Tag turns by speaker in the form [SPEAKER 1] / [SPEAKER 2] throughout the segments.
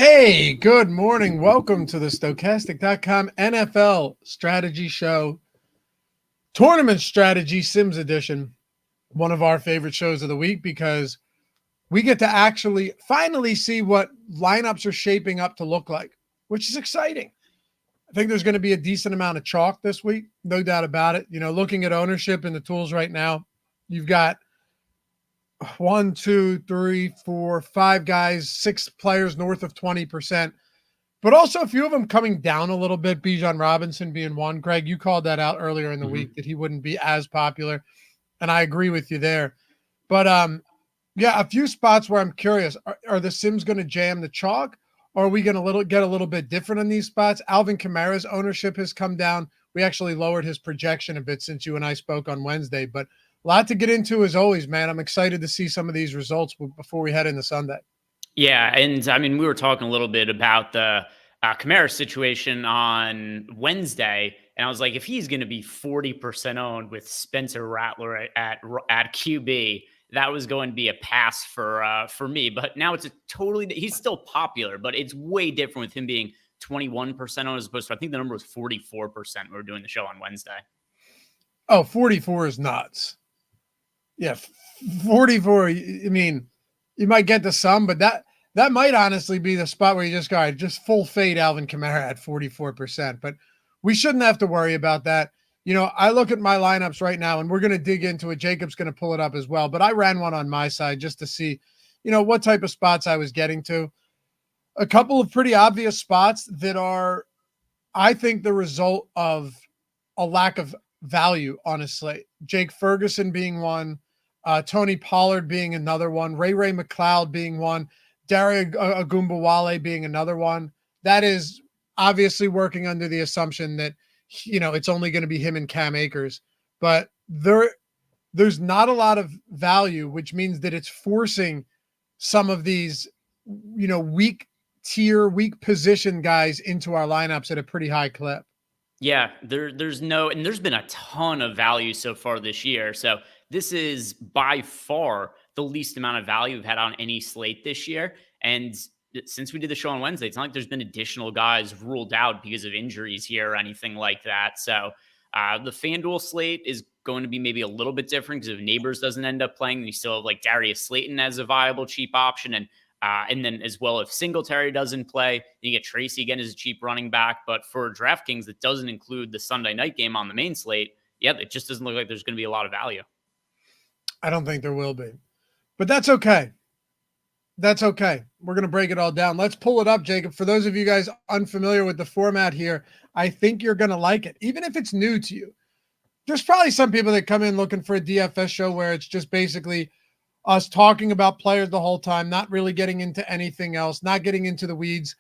[SPEAKER 1] Hey, good morning. Welcome to the Stokastic.com NFL Strategy Show, Tournament Strategy Sims Edition. One of our favorite shows of the week because we get to actually finally see what lineups are shaping up to look like, which is exciting. I think there's going to be a decent amount of chalk this week, no doubt about it. You know, looking at ownership and the tools right now, you've got 1, 2, 3, 4, 5 guys, 6 players north of 20%. But also a few of them coming down a little bit. Bijan Robinson being one. Greg, you called that out earlier in the week that he wouldn't be as popular, and I agree with you there. But yeah, a few spots where I'm curious: are the Sims going to jam the chalk, or are we going to get a little bit different on these spots? Alvin Kamara's ownership has come down. We actually lowered his projection a bit since you and I spoke on Wednesday, but a lot to get into as always, man. I'm excited to see some of these results before we head into Sunday.
[SPEAKER 2] Yeah, and I mean, we were talking a little bit about the Kamara situation on Wednesday, and I was like, if he's going to be 40% owned with Spencer Rattler at QB, that was going to be a pass for me. But now it's he's still popular, but it's way different with him being 21% owned as opposed to, I think the number was 44% when we were doing the show on Wednesday.
[SPEAKER 1] Oh, 44 is nuts. Yeah, 44. I mean, you might get to some, but that might honestly be the spot where you just full fade Alvin Kamara at 44%. But we shouldn't have to worry about that. You know, I look at my lineups right now, and we're going to dig into it. Jacob's going to pull it up as well. But I ran one on my side just to see, you know, what type of spots I was getting to. A couple of pretty obvious spots that are, I think, the result of a lack of value on a slate. Jake Ferguson being one, Tony Pollard being another one, Ray McLeod being one, Daria Agumbawale being another one. That is obviously working under the assumption that, you know, it's only going to be him and Cam Akers. But there's not a lot of value, which means that it's forcing some of these, you know, weak position guys into our lineups at a pretty high clip.
[SPEAKER 2] Yeah, there's been a ton of value so far this year. So this is by far the least amount of value we've had on any slate this year. And since we did the show on Wednesday, it's not like there's been additional guys ruled out because of injuries here or anything like that. So the FanDuel slate is going to be maybe a little bit different because if Neighbors doesn't end up playing, then you still have like Darius Slayton as a viable cheap option. And then as well, if Singletary doesn't play, then you get Tracy again as a cheap running back. But for DraftKings, that doesn't include the Sunday night game on the main slate. Yeah, it just doesn't look like there's going to be a lot of value.
[SPEAKER 1] I don't think there will be. But that's okay. That's okay. We're going to break it all down. Let's pull it up, Jacob. For those of you guys unfamiliar with the format here, I think you're going to like it, even if it's new to you. There's probably some people that come in looking for a DFS show where it's just basically us talking about players the whole time, not really getting into anything else, not getting into the weeds.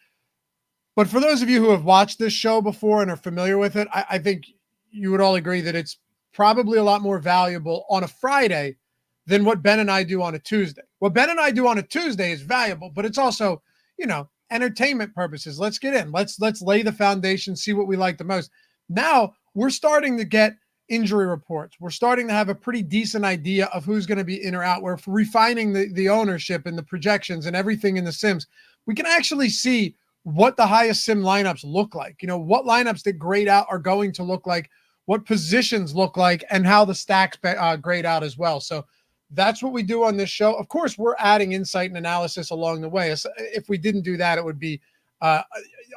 [SPEAKER 1] But for those of you who have watched this show before and are familiar with it, I think you would all agree that it's probably a lot more valuable on a Friday than what Ben and I do on a Tuesday. What Ben and I do on a Tuesday is valuable, but it's also, you know, entertainment purposes. Let's get in. Let's lay the foundation, see what we like the most. Now we're starting to get injury reports. We're starting to have a pretty decent idea of who's going to be in or out. We're refining the ownership and the projections and everything in the Sims. We can actually see what the highest Sim lineups look like. You know, what lineups that grade out are going to look like, what positions look like, and how the stacks grade out as well. So that's what we do on this show. Of course, we're adding insight and analysis along the way. If we didn't do that, it would be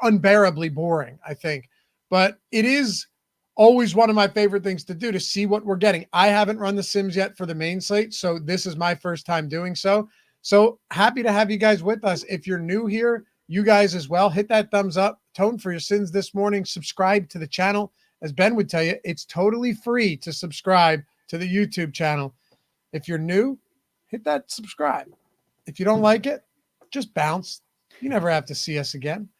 [SPEAKER 1] unbearably boring, I think. But it is always one of my favorite things to do, to see what we're getting. I haven't run the Sims yet for the main slate, so this is my first time doing so. So happy to have you guys with us. If you're new here, you guys as well, hit that thumbs up, tone for your sins this morning, subscribe to the channel. As Ben would tell you, it's totally free to subscribe to the YouTube channel. If you're new, hit that subscribe. If you don't like it, just bounce. You never have to see us again.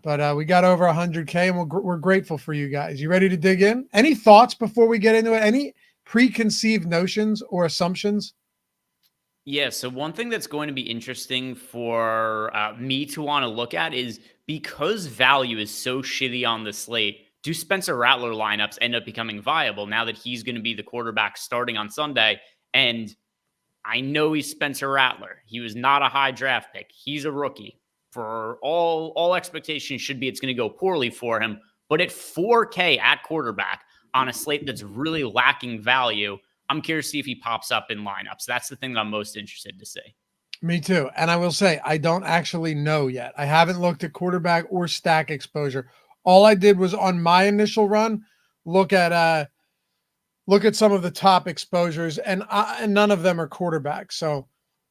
[SPEAKER 1] But we got over 100K, and we're grateful for you guys. You ready to dig in? Any thoughts before we get into it? Any preconceived notions or assumptions?
[SPEAKER 2] Yeah, so one thing that's going to be interesting for me to want to look at is, because value is so shitty on the slate, do Spencer Rattler lineups end up becoming viable now that he's going to be the quarterback starting on Sunday? And I know he's Spencer Rattler. He was not a high draft pick. He's a rookie. for all expectations should be it's going to go poorly for him. But at 4K at quarterback on a slate that's really lacking value, I'm curious to see if he pops up in lineups. That's the thing that I'm most interested to see.
[SPEAKER 1] Me too. And I will say, I don't actually know yet. I haven't looked at quarterback or stack exposure. All I did was on my initial run, look at some of the top exposures, and none of them are quarterbacks. So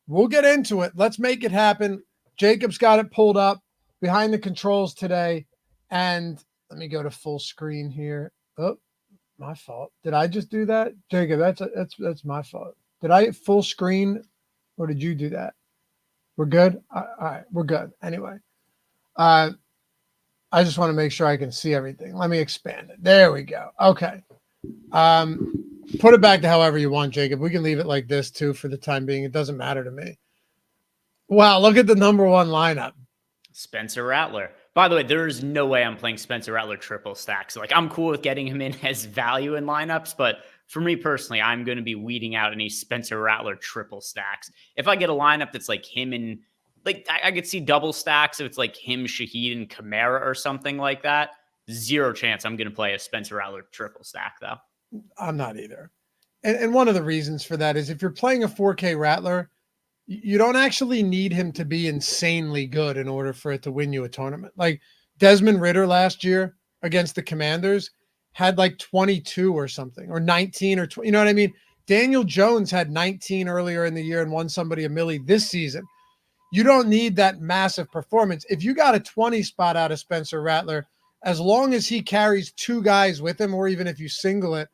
[SPEAKER 1] we'll get into it. Let's make it happen. Jacob's got it pulled up behind the controls today. And let me go to full screen here. Oh, my fault. Did I just do that? Jacob, that's my fault. Did I hit full screen or did you do that? We're good? All right, we're good. Anyway, I just want to make sure I can see everything. Let me expand it. There we go. Okay. Put it back to however you want, Jacob. We can leave it like this too for the time being. It doesn't matter to me. Wow, look at the number one lineup.
[SPEAKER 2] Spencer Rattler. By the way, there is no way I'm playing Spencer Rattler triple stacks. Like, I'm cool with getting him in as value in lineups, but for me personally, I'm going to be weeding out any Spencer Rattler triple stacks. If I get a lineup that's like him and like I could see double stacks if it's like him, Shaheed, and Kamara or something like that. Zero chance I'm going to play a Spencer Rattler triple stack though.
[SPEAKER 1] I'm not either. And one of the reasons for that is if you're playing a 4K Rattler, you don't actually need him to be insanely good in order for it to win you a tournament. Like Desmond Ridder last year against the Commanders had like 22 or something, or 19 or 20, you know what I mean? Daniel Jones had 19 earlier in the year and won somebody a milli this season. You don't need that massive performance. If you got a 20 spot out of Spencer Rattler, as long as he carries two guys with him, or even if you single it,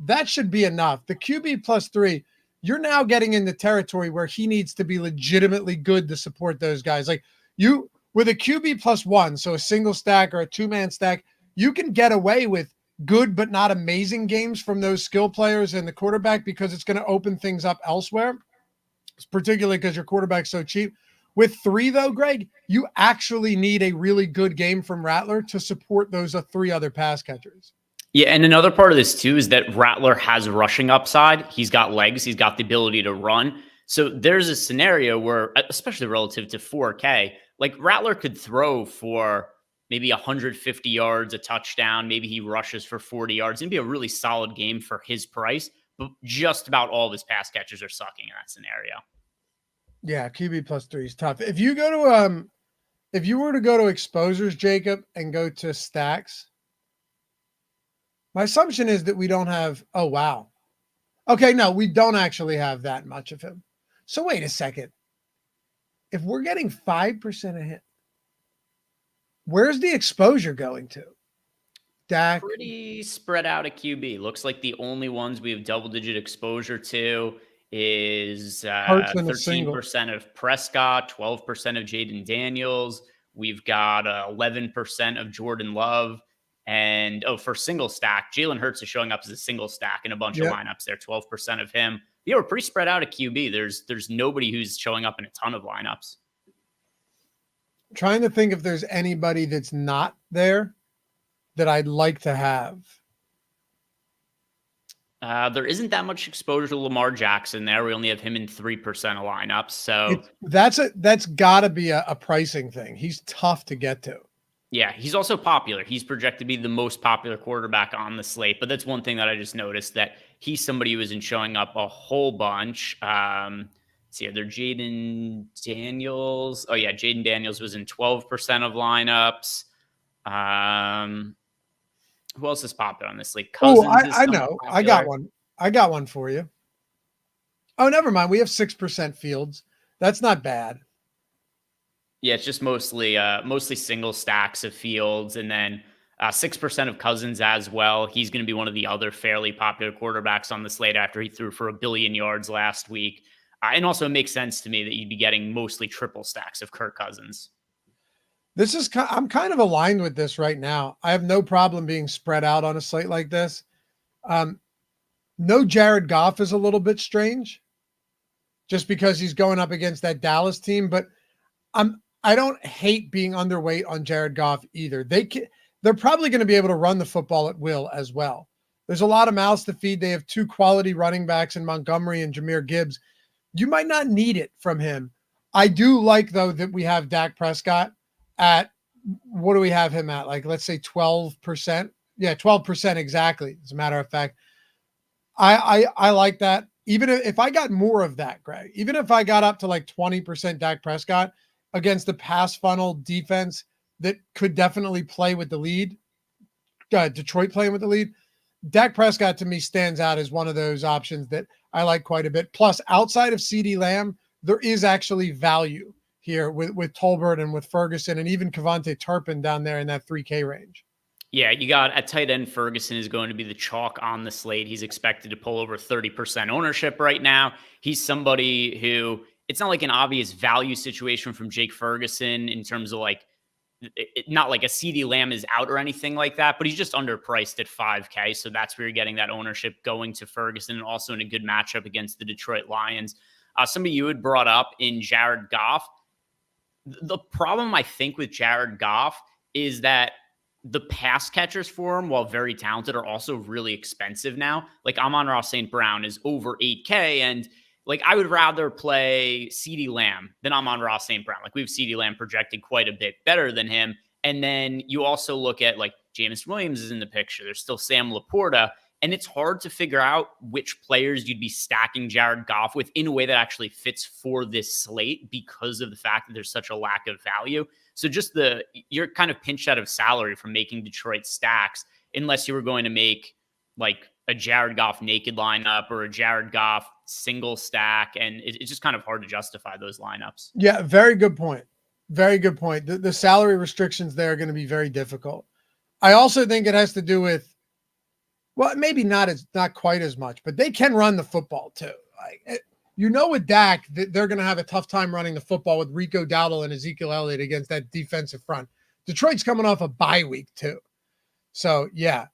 [SPEAKER 1] that should be enough. The QB +3, you're now getting into territory where he needs to be legitimately good to support those guys. Like you, with a QB +1, so a single stack or a two-man stack, you can get away with good but not amazing games from those skill players and the quarterback because it's going to open things up elsewhere, particularly because your quarterback's so cheap. With 3, though, Greg, you actually need a really good game from Rattler to support those 3 other pass catchers.
[SPEAKER 2] Yeah, and another part of this, too, is that Rattler has rushing upside. He's got legs. He's got the ability to run. So there's a scenario where, especially relative to 4K, like Rattler could throw for maybe 150 yards, a touchdown. Maybe he rushes for 40 yards. It'd be a really solid game for his price. But just about all of his pass catchers are sucking in that scenario.
[SPEAKER 1] Yeah, QB +3 is tough. If you go to if you were to go to exposures, Jacob, and go to stacks, my assumption is that we don't have, oh wow. Okay, no, we don't actually have that much of him. So wait a second. If we're getting 5% of him, where's the exposure going to? Dak.
[SPEAKER 2] Pretty spread out at QB. Looks like the only ones we have double-digit exposure to is 13% of Prescott, 12% of Jaden Daniels. We've got 11% of Jordan Love. And, for single stack, Jalen Hurts is showing up as a single stack in a bunch of lineups there, 12% of him. Yeah, we're pretty spread out at QB. There's nobody who's showing up in a ton of lineups.
[SPEAKER 1] I'm trying to think if there's anybody that's not there that I'd like to have.
[SPEAKER 2] There isn't that much exposure to Lamar Jackson there. We only have him in 3% of lineups. So
[SPEAKER 1] that's got to be a pricing thing. He's tough to get to.
[SPEAKER 2] Yeah, he's also popular. He's projected to be the most popular quarterback on the slate. But that's one thing that I just noticed, that he's somebody who isn't showing up a whole bunch. Let's see, are there Jaden Daniels? Oh, yeah, Jaden Daniels was in 12% of lineups. Who else is popular on this slate?
[SPEAKER 1] Oh, I know. Popular. I got one for you. Oh, never mind. We have 6% Fields. That's not bad.
[SPEAKER 2] Yeah, it's just mostly single stacks of Fields, and then 6% of Cousins as well. He's going to be one of the other fairly popular quarterbacks on the slate after he threw for 1 billion yards last week. And also it makes sense to me that you'd be getting mostly triple stacks of Kirk Cousins.
[SPEAKER 1] I'm kind of aligned with this right now. I have no problem being spread out on a slate like this. No Jared Goff is a little bit strange just because he's going up against that Dallas team, but I don't hate being underweight on Jared Goff either. They're probably going to be able to run the football at will as well. There's a lot of mouths to feed. They have 2 quality running backs in Montgomery and Jahmyr Gibbs. You might not need it from him. I do like, though, that we have Dak Prescott. at, what do we have him at? Like, let's say 12%. Yeah, 12% exactly. As a matter of fact, I like that. Even if I got more of that, Greg, even if I got up to like 20% Dak Prescott against the pass funnel defense that could definitely play with the lead, Detroit playing with the lead, Dak Prescott to me stands out as one of those options that I like quite a bit. Plus, outside of CeeDee Lamb, there is actually value here with Tolbert and with Ferguson and even Kevontae Turpin down there in that 3K range.
[SPEAKER 2] Yeah, you got at tight end, Ferguson is going to be the chalk on the slate. He's expected to pull over 30% ownership right now. He's somebody who, it's not like an obvious value situation from Jake Ferguson in terms of like, not like a CeeDee Lamb is out or anything like that, but he's just underpriced at 5K. So that's where you're getting that ownership going to Ferguson, and also in a good matchup against the Detroit Lions. Somebody you had brought up in Jared Goff. The problem I think with Jared Goff is that the pass catchers for him, while very talented, are also really expensive now. Like Amon-Ra St. Brown is over 8K, and like I would rather play CeeDee Lamb than Amon-Ra St. Brown. Like we have CeeDee Lamb projected quite a bit better than him. And then you also look at like Jameson Williams is in the picture. There's still Sam Laporta. And it's hard to figure out which players you'd be stacking Jared Goff with in a way that actually fits for this slate because of the fact that there's such a lack of value. So just you're kind of pinched out of salary from making Detroit stacks unless you were going to make like a Jared Goff naked lineup or a Jared Goff single stack. And it's just kind of hard to justify those lineups.
[SPEAKER 1] Yeah, very good point. Very good point. The salary restrictions there are going to be very difficult. I also think it has to do with, well, maybe not quite as much, but they can run the football too. Like, with Dak, they're going to have a tough time running the football with Rico Dowdle and Ezekiel Elliott against that defensive front. Detroit's coming off a bye week too. So yeah,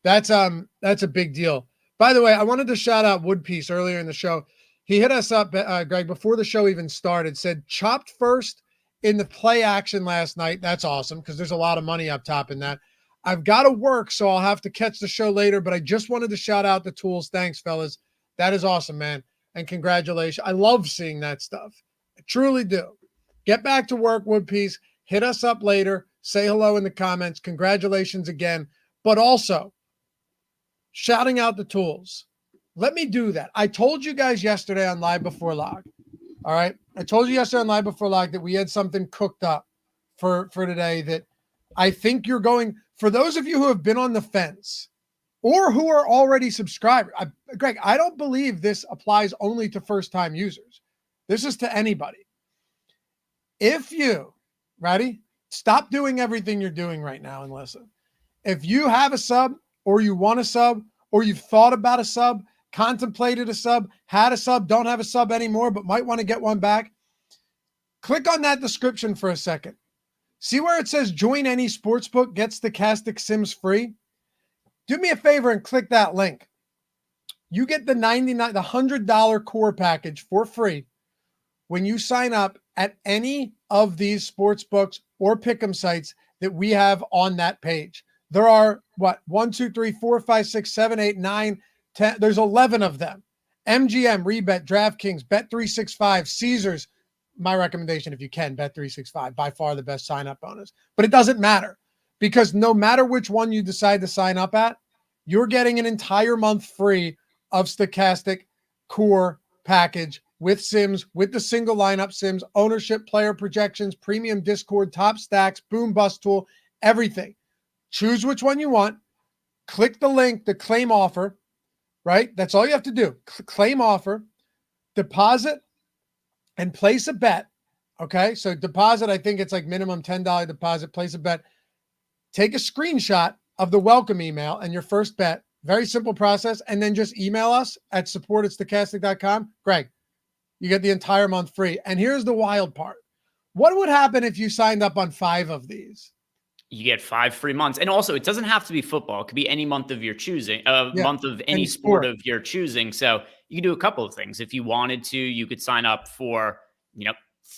[SPEAKER 1] that's a big deal. By the way, I wanted to shout out Woodpiece earlier in the show. He hit us up, Greg, before the show even started, said chopped first in the play action last night. That's awesome because there's a lot of money up top in that. I've got to work, so I'll have to catch the show later, but I just wanted to shout out the tools. Thanks, fellas. That is awesome, man. And congratulations. I love seeing that stuff. I truly do. Get back to work, Woodpiece. Hit us up later. Say hello in the comments. Congratulations again. But also, shouting out the tools. Let me do that. I told you guys yesterday on Live Before Lock. All right? I told you yesterday on Live Before Lock that we had something cooked up for today that I think you're going – for those of you who have been on the fence or who are already subscribers, Greg, I don't believe this applies only to first-time users. This is to anybody. If you, ready? Stop doing everything you're doing right now and listen. If you have a sub or you want a sub or you've thought about a sub, contemplated a sub, had a sub, don't have a sub anymore, but might want to get one back, click on that description for a second. See where it says join any sportsbook, get Stokastic Sims free? Do me a favor and click that link. You get the $100 core package for free when you sign up at any of these sportsbooks or pick'em sites that we have on that page. There are 1, 2, 3, 4, 5, 6, 7, 8, 9, 10. There's 11 of them. MGM, Rebet, DraftKings, Bet365, Caesars. My recommendation, if you can, Bet365, by far the best sign-up bonus. But it doesn't matter because no matter which one you decide to sign up at, you're getting an entire month free of Stokastic core package with Sims, with the single lineup Sims, ownership, player projections, premium Discord, top stacks, boom bust tool, everything. Choose which one you want. Click the link, the claim offer, right? That's all you have to do. Claim offer, deposit, and place a bet. Okay. So deposit, I think it's like minimum $10 deposit, place a bet, take a screenshot of the welcome email and your first bet. Very simple process. And then just email us at support@stokastic.com. Greg, you get the entire month free. And here's the wild part. What would happen if you signed up on 5 of these?
[SPEAKER 2] You get 5 free months. And also, it doesn't have to be football. It could be any month of your choosing, month of any sport of your choosing. So you can do a couple of things. If you wanted to, you could sign up for,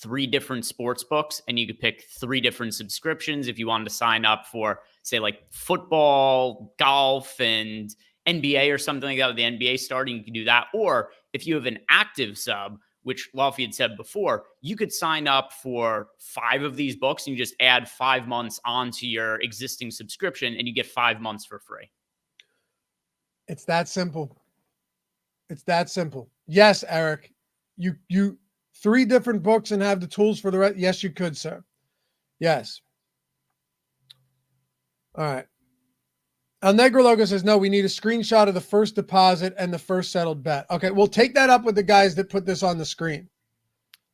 [SPEAKER 2] 3 different sports books and you could pick 3 different subscriptions. If you wanted to sign up for, say, like football, golf, and NBA or something like that, with the NBA starting, you can do that. Or if you have an active sub, which Lofty had said before, you could sign up for 5 of these books and you just add 5 months onto your existing subscription and you get 5 months for free.
[SPEAKER 1] It's that simple. It's that simple. Yes, Eric, you 3 different books and have the tools for the rest. Yes, you could, sir. Yes. All right. El Negro Logo says, no, we need a screenshot of the first deposit and the first settled bet. Okay, we'll take that up with the guys that put this on the screen.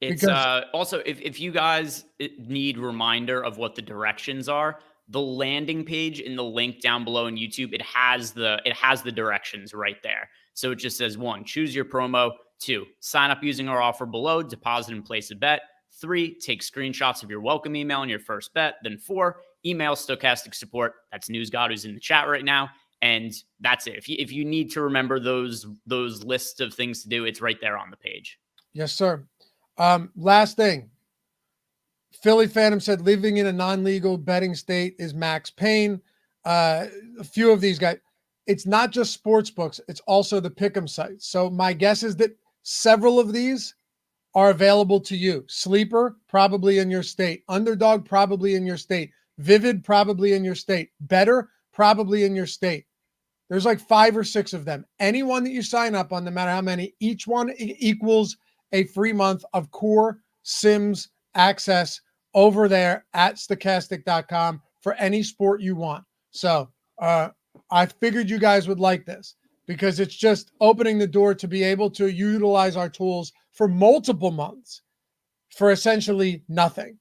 [SPEAKER 2] It's also, if you guys need reminder of what the directions are, the landing page in the link down below in YouTube, it has the directions right there. So it just says 1, choose your promo. 2, sign up using our offer below, deposit and place a bet. 3, take screenshots of your welcome email and your first bet. Then 4, email Stokastic support. That's News God who's in the chat right now. And that's it. If you need to remember those lists of things to do, it's right there on the page.
[SPEAKER 1] Yes, sir. Last thing. Philly Phantom said living in a non-legal betting state is Max Payne. A few of these guys. It's not just sports books. It's also the pick'em sites. So my guess is that several of these are available to you. Sleeper, probably in your state. Underdog, probably in your state. Vivid, probably in your state. Better, probably in your state. There's like 5 or 6 of them. Any one that you sign up on, no matter how many, each one equals a free month of core Sims access over there at stokastic.com for any sport you want. So I figured you guys would like this because it's just opening the door to be able to utilize our tools for multiple months for essentially nothing.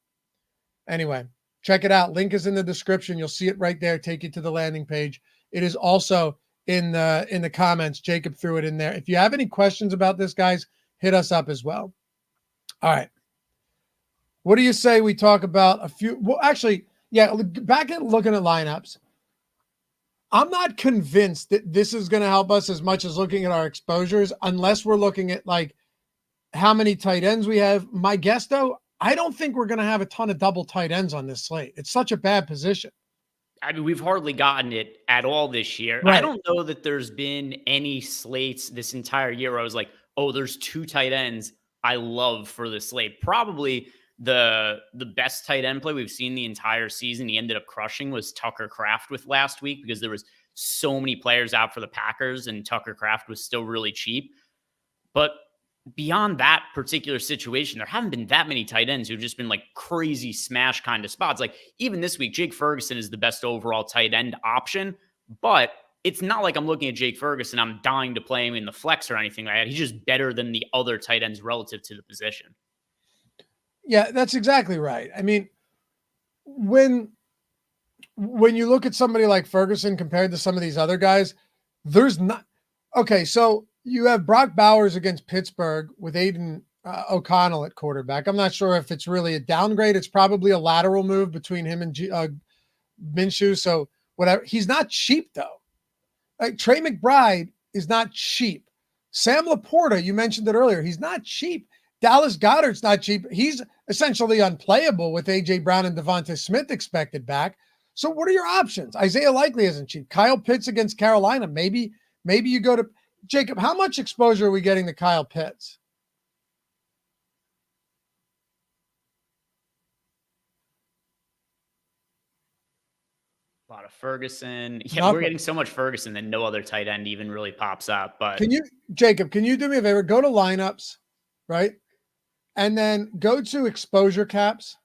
[SPEAKER 1] Anyway, check it out. Link is in the description. You'll see it right there. Take you to the landing page. It is also in the comments. Jacob threw it in there. If you have any questions about this, guys, hit us up as well. All right. What do you say we talk about a few? Well, actually, yeah, back at looking at lineups. I'm not convinced that this is going to help us as much as looking at our exposures, unless we're looking at like how many tight ends we have. My guess, though, I don't think we're going to have a ton of double tight ends on this slate. It's such a bad position.
[SPEAKER 2] I mean, we've hardly gotten it at all this year.
[SPEAKER 1] Right.
[SPEAKER 2] I don't know that there's been any slates this entire year where I was like, oh, there's 2 tight ends I love for the slate. Probably the best tight end play we've seen the entire season. He ended up crushing was Tucker Kraft with last week because there was so many players out for the Packers and Tucker Kraft was still really cheap. But beyond that particular situation, there haven't been that many tight ends who've just been like crazy smash kind of spots. Like even this week, Jake Ferguson is the best overall tight end option, but it's not like I'm looking at Jake Ferguson, I'm dying to play him in the flex or anything like that. He's just better than the other tight ends relative to the position.
[SPEAKER 1] Yeah, that's exactly right. I mean, when you look at somebody like Ferguson compared to some of these other guys, there's not. Okay, so you have Brock Bowers against Pittsburgh with Aiden O'Connell at quarterback. I'm not sure if it's really a downgrade. It's probably a lateral move between him and Minshew. So whatever. He's not cheap, though. Like Trey McBride is not cheap. Sam Laporta, you mentioned it earlier. He's not cheap. Dallas Goedert's not cheap. He's essentially unplayable with A.J. Brown and Devonta Smith expected back. So what are your options? Isaiah Likely isn't cheap. Kyle Pitts against Carolina. Maybe you go to Jacob. How much exposure are we getting to Kyle Pitts?
[SPEAKER 2] A lot of Ferguson. Yeah, we're getting so much Ferguson that no other tight end even really pops up. But
[SPEAKER 1] Jacob, can you do me a favor? Go to lineups, right? And then go to exposure caps.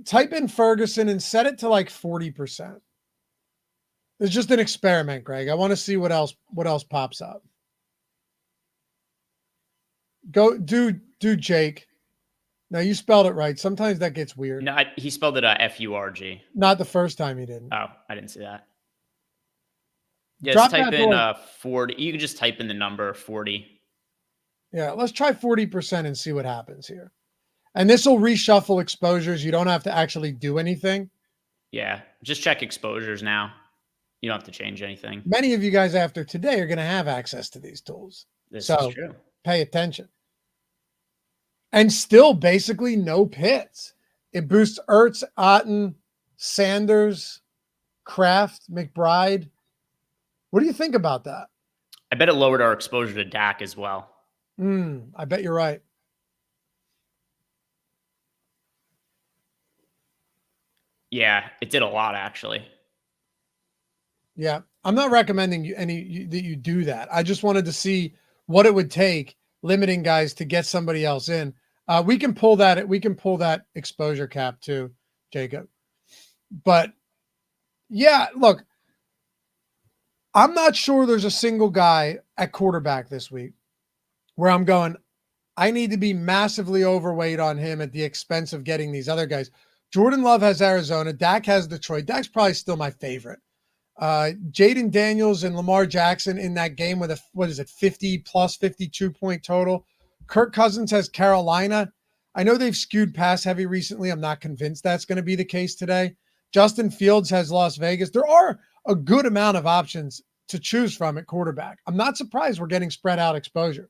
[SPEAKER 1] Type in Ferguson and set it to like 40%. It's just an experiment, Greg. I want to see what else pops up. Go do Jake. No, you spelled it right. Sometimes that gets weird.
[SPEAKER 2] No, he spelled it F-U-R-G.
[SPEAKER 1] Not the first time he didn't.
[SPEAKER 2] Oh, I didn't see that. Yeah, just type in 40. You can just type in the number 40.
[SPEAKER 1] Yeah, let's try 40% and see what happens here. And this will reshuffle exposures. You don't have to actually do anything.
[SPEAKER 2] Yeah, just check exposures now. You don't have to change anything.
[SPEAKER 1] Many of you guys after today are going to have access to these tools.
[SPEAKER 2] This is true.
[SPEAKER 1] Pay attention. And still basically no pits. It boosts Ertz, Otten, Sanders, Kraft, McBride. What do you think about that?
[SPEAKER 2] I bet it lowered our exposure to Dak as well.
[SPEAKER 1] I bet you're right.
[SPEAKER 2] Yeah, it did a lot actually.
[SPEAKER 1] Yeah. I'm not recommending that you do that. I just wanted to see what it would take limiting guys to get somebody else in. We can pull that exposure cap too, Jacob. But yeah, look, I'm not sure there's a single guy at quarterback this week where I'm going, I need to be massively overweight on him at the expense of getting these other guys. Jordan Love has Arizona. Dak has Detroit. Dak's probably still my favorite. Jaden Daniels and Lamar Jackson in that game with 50 plus 52 point total. Kirk Cousins has Carolina. I know they've skewed pass heavy recently. I'm not convinced that's going to be the case today. Justin Fields has Las Vegas. There are a good amount of options to choose from at quarterback. I'm not surprised we're getting spread out exposure.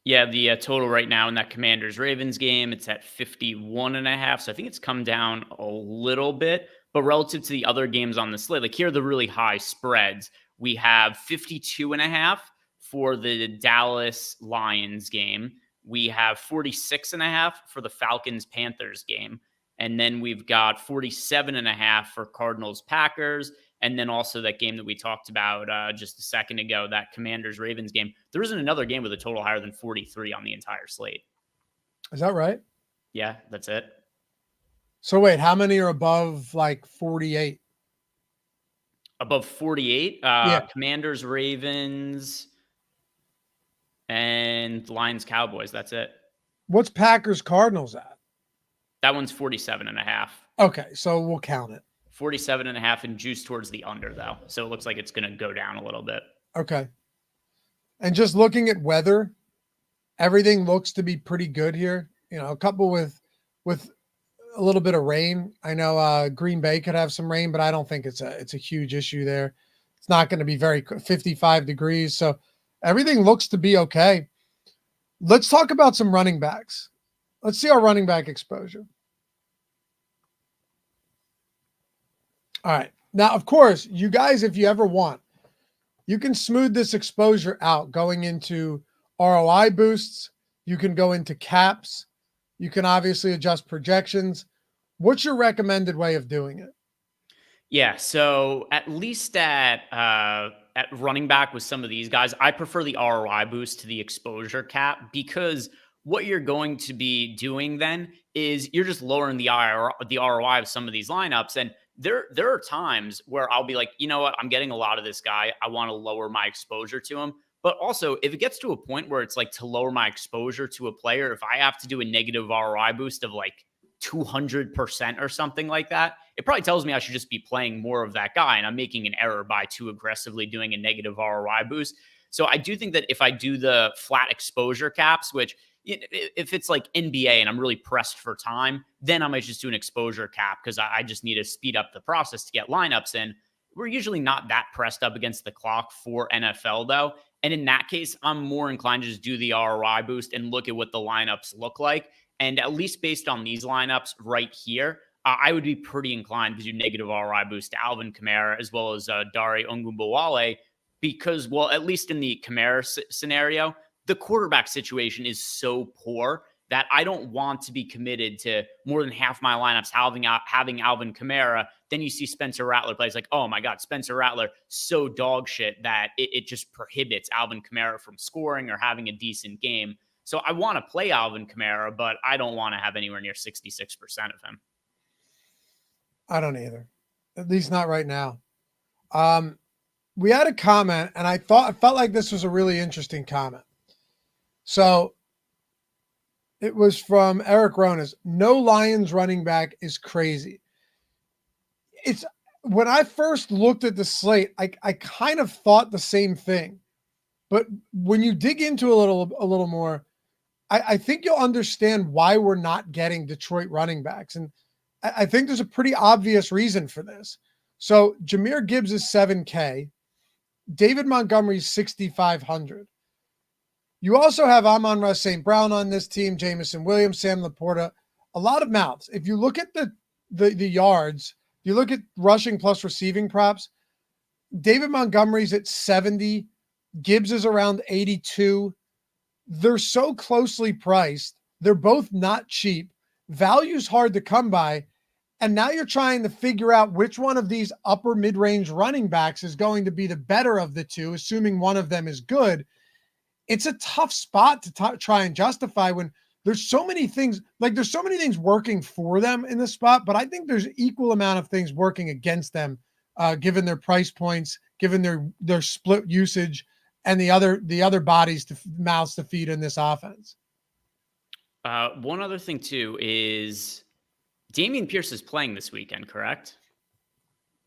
[SPEAKER 2] Yeah, the total right now in that Commanders-Ravens game, it's at 51.5. So I think it's come down a little bit. But relative to the other games on the slate, like here are the really high spreads. We have 52.5 for the Dallas Lions game. We have 46.5 for the Falcons-Panthers game. And then we've got 47.5 for Cardinals-Packers. And then also that game that we talked about just a second ago, that Commanders-Ravens game. There isn't another game with a total higher than 43 on the entire slate.
[SPEAKER 1] Is that right?
[SPEAKER 2] Yeah, that's it.
[SPEAKER 1] So wait, how many are above like 48?
[SPEAKER 2] Above 48,
[SPEAKER 1] Yeah.
[SPEAKER 2] Commanders, Ravens, and Lions, Cowboys. That's it.
[SPEAKER 1] What's Packers Cardinals at?
[SPEAKER 2] That one's 47.5.
[SPEAKER 1] Okay, so we'll count it.
[SPEAKER 2] 47.5 and juice towards the under, though. So it looks like it's going to go down a little bit.
[SPEAKER 1] Okay. And just looking at weather, everything looks to be pretty good here. You know, a couple with a little bit of rain. I know Green Bay could have some rain, but I don't think it's a huge issue there. It's not going to be 55 degrees. So everything looks to be okay. Let's talk about some running backs. Let's see our running back exposure. All right. Now, of course, you guys, if you ever want, you can smooth this exposure out going into ROI boosts. You can go into caps. You can obviously adjust projections. What's your recommended way of doing it?
[SPEAKER 2] Yeah, so at least at running back with some of these guys, I prefer the ROI boost to the exposure cap because what you're going to be doing then is you're just lowering the ROI of some of these lineups. And there are times where I'll be like, you know what, I'm getting a lot of this guy. I want to lower my exposure to him. But also, if it gets to a point where it's like to lower my exposure to a player, if I have to do a negative ROI boost of like 200% or something like that, it probably tells me I should just be playing more of that guy. And I'm making an error by too aggressively doing a negative ROI boost. So I do think that if I do the flat exposure caps, which if it's like NBA and I'm really pressed for time, then I might just do an exposure cap because I just need to speed up the process to get lineups in. We're usually not that pressed up against the clock for NFL though. And in that case, I'm more inclined to just do the ROI boost and look at what the lineups look like. And at least based on these lineups right here, I would be pretty inclined to do negative ROI boost to Alvin Kamara as well as Dare Ogunbowale because, well, at least in the Kamara scenario, the quarterback situation is so poor that I don't want to be committed to more than half my lineups having Alvin Kamara. Then you see Spencer Rattler plays like, oh my God, Spencer Rattler, so dog shit that it just prohibits Alvin Kamara from scoring or having a decent game. So I want to play Alvin Kamara, but I don't want to have anywhere near 66% of him.
[SPEAKER 1] I don't either, at least not right now. We had a comment, and I felt like this was a really interesting comment. So it was from Eric Ronas. No Lions running back is crazy. It's when I first looked at the slate, I kind of thought the same thing. But when you dig into a little more, I think you'll understand why we're not getting Detroit running backs. And I think there's a pretty obvious reason for this. So Jahmyr Gibbs is 7K. David Montgomery's 6,500. You also have Amon-Ra St. Brown on this team, Jamison Williams, Sam Laporta, a lot of mouths. If you look at the yards, you look at rushing plus receiving props, David Montgomery's at 70. Gibbs is around 82. they're so closely priced. They're both not cheap. Value's hard to come by. And now you're trying to figure out which one of these upper mid-range running backs is going to be the better of the two, assuming one of them is good. It's a tough spot to try and justify when there's so many things, like there's so many things working for them in this spot, but I think there's equal amount of things working against them, given their price points, given their split usage, and the other mouths to feed in this offense.
[SPEAKER 2] One other thing too is Dameon Pierce is playing this weekend, correct?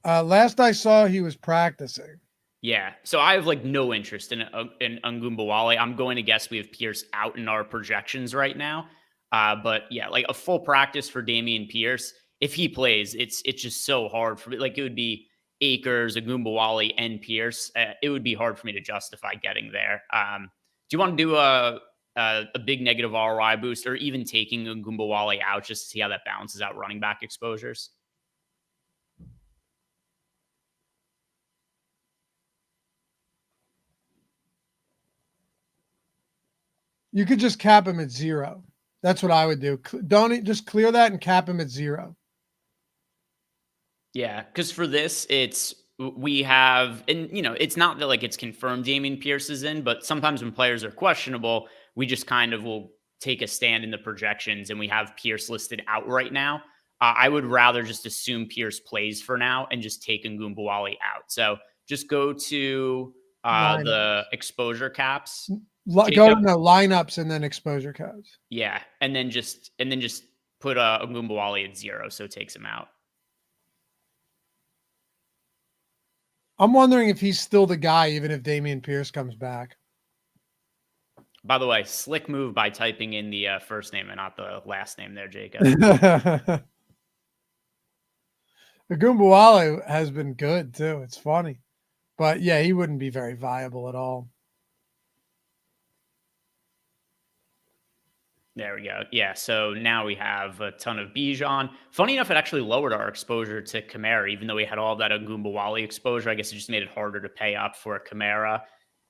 [SPEAKER 1] Last I saw, he was practicing.
[SPEAKER 2] Yeah. So I have like no interest in Ngumbawale. I'm going to guess we have Pierce out in our projections right now. But yeah, like a full practice for Dameon Pierce. If he plays, it's just so hard for me. Like it would be Akers, Ngumbawale, and Pierce. It would be hard for me to justify getting there. Do you want to do a big negative ROI boost, or even taking Ngumbawale out just to see how that balances out running back exposures?
[SPEAKER 1] You could just cap him at 0. That's what I would do. Don't just clear that and cap him at 0.
[SPEAKER 2] Yeah, because for this, we have, and it's not that like it's confirmed Dameon Pierce is in, but sometimes when players are questionable, we just kind of will take a stand in the projections, and we have Pierce listed out right now. I would rather just assume Pierce plays for now and just take Ngumbawale out. So just go to the exposure caps.
[SPEAKER 1] Go to lineups and then exposure caps.
[SPEAKER 2] Yeah, and then just put Ngumbawale at 0, so it takes him out.
[SPEAKER 1] I'm wondering if he's still the guy, even if Dameon Pierce comes back.
[SPEAKER 2] By the way, slick move by typing in the first name and not the last name there, Jacob.
[SPEAKER 1] Ngumbawale has been good too. It's funny. But yeah, he wouldn't be very viable at all.
[SPEAKER 2] There we go. Yeah, so now we have a ton of Bijan. Funny enough, it actually lowered our exposure to Kamara, even though we had all that Ngumbawale exposure. I guess it just made it harder to pay up for a Kamara.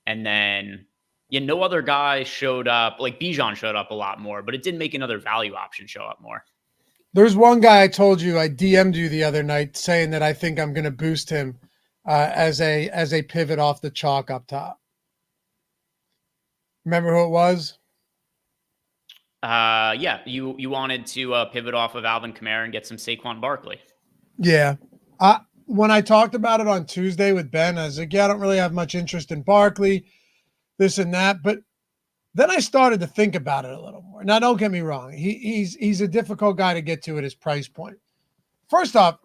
[SPEAKER 2] And then, no other guy showed up. Like Bijan showed up a lot more, but it didn't make another value option show up more.
[SPEAKER 1] There's one guy I told you, I DM'd you the other night saying that I think I'm going to boost him as a pivot off the chalk up top. Remember who it was?
[SPEAKER 2] Yeah, you wanted to pivot off of Alvin Kamara and get some Saquon Barkley.
[SPEAKER 1] Yeah. When I talked about it on Tuesday with Ben, I was like, yeah, I don't really have much interest in Barkley, this and that. But then I started to think about it a little more. Now, don't get me wrong. He's a difficult guy to get to at his price point. First off,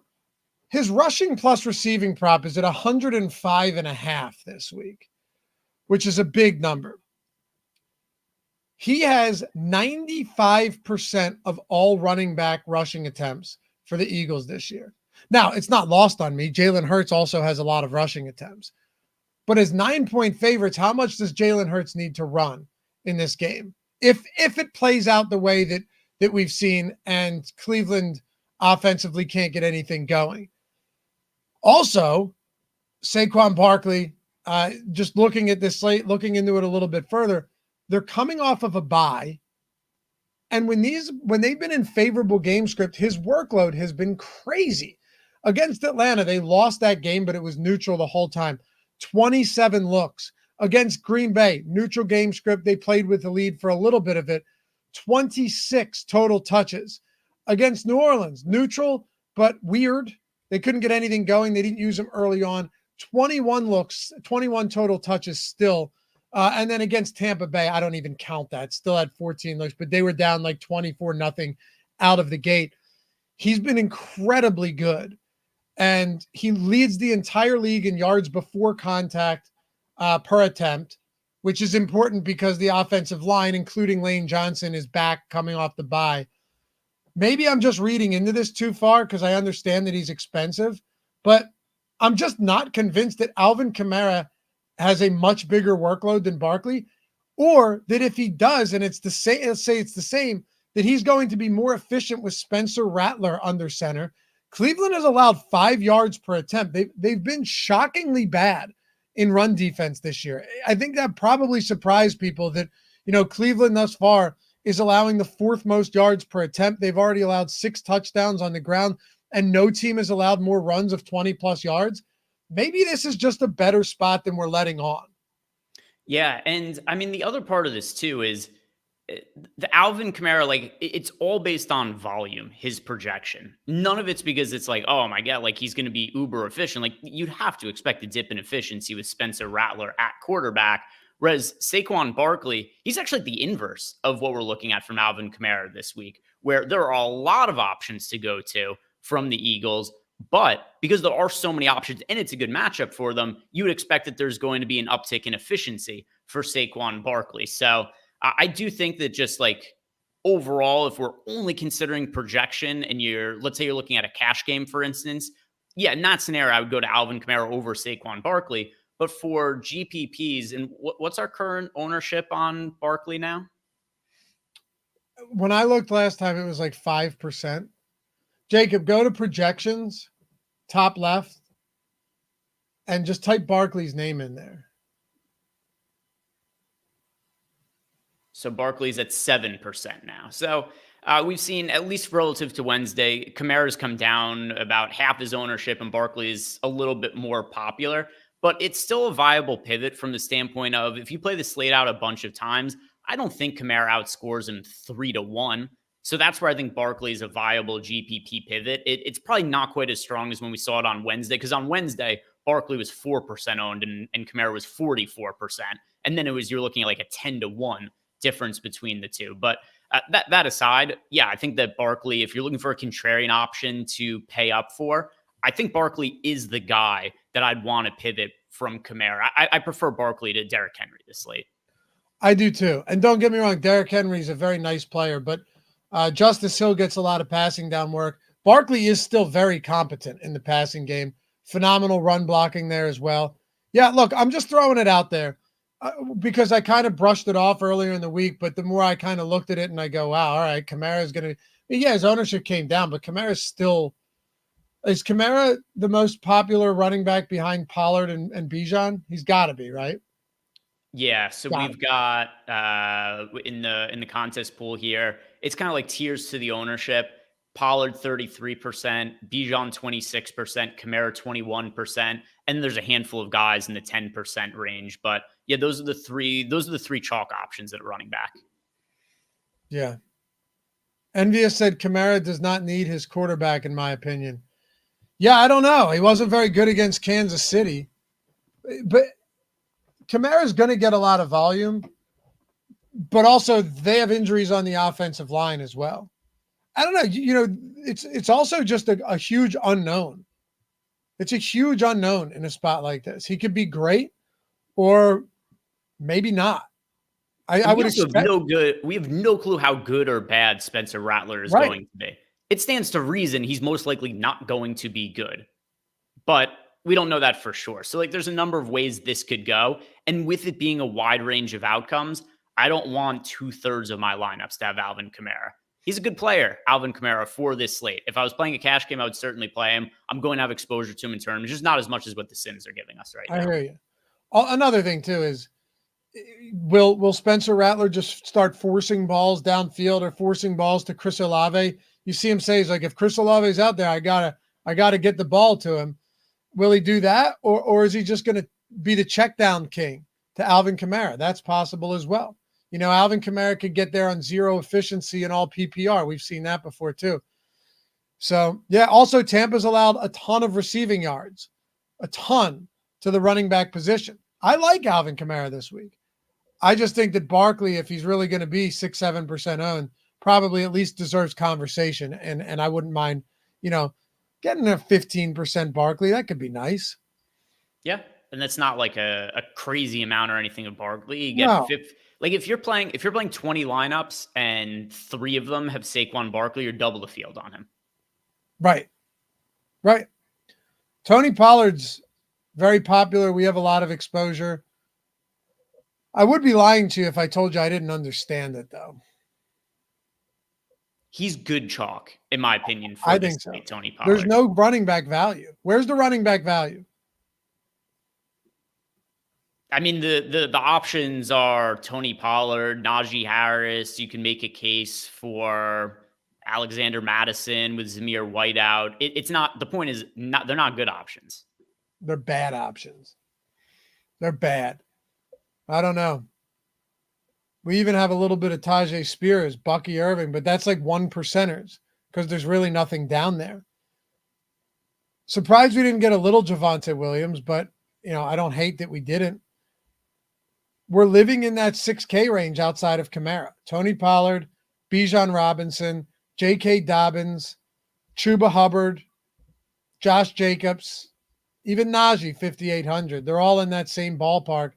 [SPEAKER 1] his rushing plus receiving prop is at 105.5 this week, which is a big number. He has 95% of all running back rushing attempts for the Eagles this year. Now, it's not lost on me. Jalen Hurts also has a lot of rushing attempts. But as 9-point favorites, how much does Jalen Hurts need to run in this game? If it plays out the way that we've seen and Cleveland offensively can't get anything going. Also, Saquon Barkley, just looking at this slate, looking into it a little bit further, they're coming off of a bye. And when they've been in favorable game script, his workload has been crazy. Against Atlanta, they lost that game, but it was neutral the whole time. 27 looks. Against Green Bay, neutral game script. They played with the lead for a little bit of it. 26 total touches. Against New Orleans, neutral, but weird. They couldn't get anything going. They didn't use him early on. 21 looks, 21 total touches still. And then against Tampa Bay, I don't even count that. Still had 14 looks, but they were down like 24-0 out of the gate. He's been incredibly good. And he leads the entire league in yards before contact per attempt, which is important because the offensive line, including Lane Johnson, is back coming off the bye. Maybe I'm just reading into this too far because I understand that he's expensive, but I'm just not convinced that Alvin Kamara has a much bigger workload than Barkley, or that if he does, and it's the same, let's say it's the same, that he's going to be more efficient with Spencer Rattler under center. Cleveland has allowed 5 yards per attempt. They've been shockingly bad in run defense this year. I think that probably surprised people that, Cleveland thus far is allowing the 4th most yards per attempt. They've already allowed 6 touchdowns on the ground, and no team has allowed more runs of 20 plus yards. Maybe this is just a better spot than we're letting on.
[SPEAKER 2] Yeah. And I mean, the other part of this too is the Alvin Kamara, like it's all based on volume, his projection. None of it's because it's like, oh my God, like he's going to be uber efficient. Like you'd have to expect a dip in efficiency with Spencer Rattler at quarterback. Whereas Saquon Barkley, he's actually the inverse of what we're looking at from Alvin Kamara this week, where there are a lot of options to go to from the Eagles. But because there are so many options and it's a good matchup for them, you would expect that there's going to be an uptick in efficiency for Saquon Barkley. So I do think that just like overall, if we're only considering projection and let's say you're looking at a cash game, for instance, yeah, in that scenario, I would go to Alvin Kamara over Saquon Barkley. But for GPPs, and what's our current ownership on Barkley now?
[SPEAKER 1] When I looked last time, it was like 5%. Jacob, go to projections, top left, and just type Barkley's name in there.
[SPEAKER 2] So Barkley's at 7% now. So we've seen, at least relative to Wednesday, Kamara's come down about half his ownership and Barkley's a little bit more popular. But it's still a viable pivot from the standpoint of if you play the slate out a bunch of times, I don't think Kamara outscores him 3-1. So that's where I think Barkley is a viable GPP pivot. It's probably not quite as strong as when we saw it on Wednesday, because on Wednesday, Barkley was 4% owned and Kamara was 44%. And then you're looking at like a 10-1 difference between the two. But that aside, yeah, I think that Barkley, if you're looking for a contrarian option to pay up for, I think Barkley is the guy that I'd want to pivot from Kamara. I prefer Barkley to Derrick Henry this slate.
[SPEAKER 1] I do too. And don't get me wrong, Derrick Henry is a very nice player, but Justice Hill gets a lot of passing down work. Barkley is still very competent in the passing game. Phenomenal run blocking there as well. Yeah, look, I'm just throwing it out there because I kind of brushed it off earlier in the week, but the more I kind of looked at it and I go, wow, all right, Kamara's going to, yeah, his ownership came down, but Kamara's still, is Kamara the most popular running back behind Pollard and Bijan? He's got to be, right?
[SPEAKER 2] Yeah, so we've got in the contest pool here, it's kind of like tiers to the ownership. Pollard 33%, Bijan 26%, Kamara 21%, and there's a handful of guys in the 10% range. But yeah, those are the three chalk options at running back.
[SPEAKER 1] Yeah. Envious said Kamara does not need his quarterback, in my opinion. Yeah, I don't know. He wasn't very good against Kansas City, but Kamara's going to get a lot of volume, but also they have injuries on the offensive line as well. I don't know. It's also just a huge unknown. It's a huge unknown in a spot like this. He could be great or maybe not. I would expect
[SPEAKER 2] we have no clue how good or bad Spencer Rattler is going to be. It stands to reason he's most likely not going to be good, but we don't know that for sure. So like there's a number of ways this could go. And with it being a wide range of outcomes, I don't want 2/3 of my lineups to have Alvin Kamara. He's a good player, Alvin Kamara, for this slate. If I was playing a cash game, I would certainly play him. I'm going to have exposure to him in terms, just not as much as what the Sims are giving us right now.
[SPEAKER 1] I hear you. Another thing too is, will Spencer Rattler just start forcing balls downfield or forcing balls to Chris Olave? You see him say, he's like, if Chris Olave's out there, I gotta get the ball to him. Will he do that? Or is he just going to be the check down king to Alvin Kamara? That's possible as well. Alvin Kamara could get there on zero efficiency and all PPR. We've seen that before too. So yeah, also Tampa's allowed a ton of receiving yards, a ton to the running back position. I like Alvin Kamara this week. I just think that Barkley, if he's really going to be 6-7% owned, probably at least deserves conversation. And I wouldn't mind, getting a 15% Barkley. That could be nice.
[SPEAKER 2] Yeah. And that's not like a crazy amount or anything of Barkley. You get like if you're playing 20 lineups and 3 of them have Saquon Barkley, you're double the field on him.
[SPEAKER 1] Right. Tony Pollard's very popular. We have a lot of exposure. I would be lying to you if I told you I didn't understand it, though.
[SPEAKER 2] He's good chalk, in my opinion, for
[SPEAKER 1] I think so.
[SPEAKER 2] Tony Pollard.
[SPEAKER 1] There's no running back value. Where's the running back value?
[SPEAKER 2] I mean, the options are Tony Pollard, Najee Harris. You can make a case for Alexander Madison with Zamir Whiteout. It's not, the point is not, they're not good options.
[SPEAKER 1] They're bad options. They're bad. I don't know. We even have a little bit of Tajay Spears, Bucky Irving, but that's like 1%ers because there's really nothing down there. Surprised we didn't get a little Javonte Williams, but I don't hate that we didn't. We're living in that 6K range outside of Kamara. Tony Pollard, Bijan Robinson, J.K. Dobbins, Chuba Hubbard, Josh Jacobs, even Najee, 5,800. They're all in that same ballpark.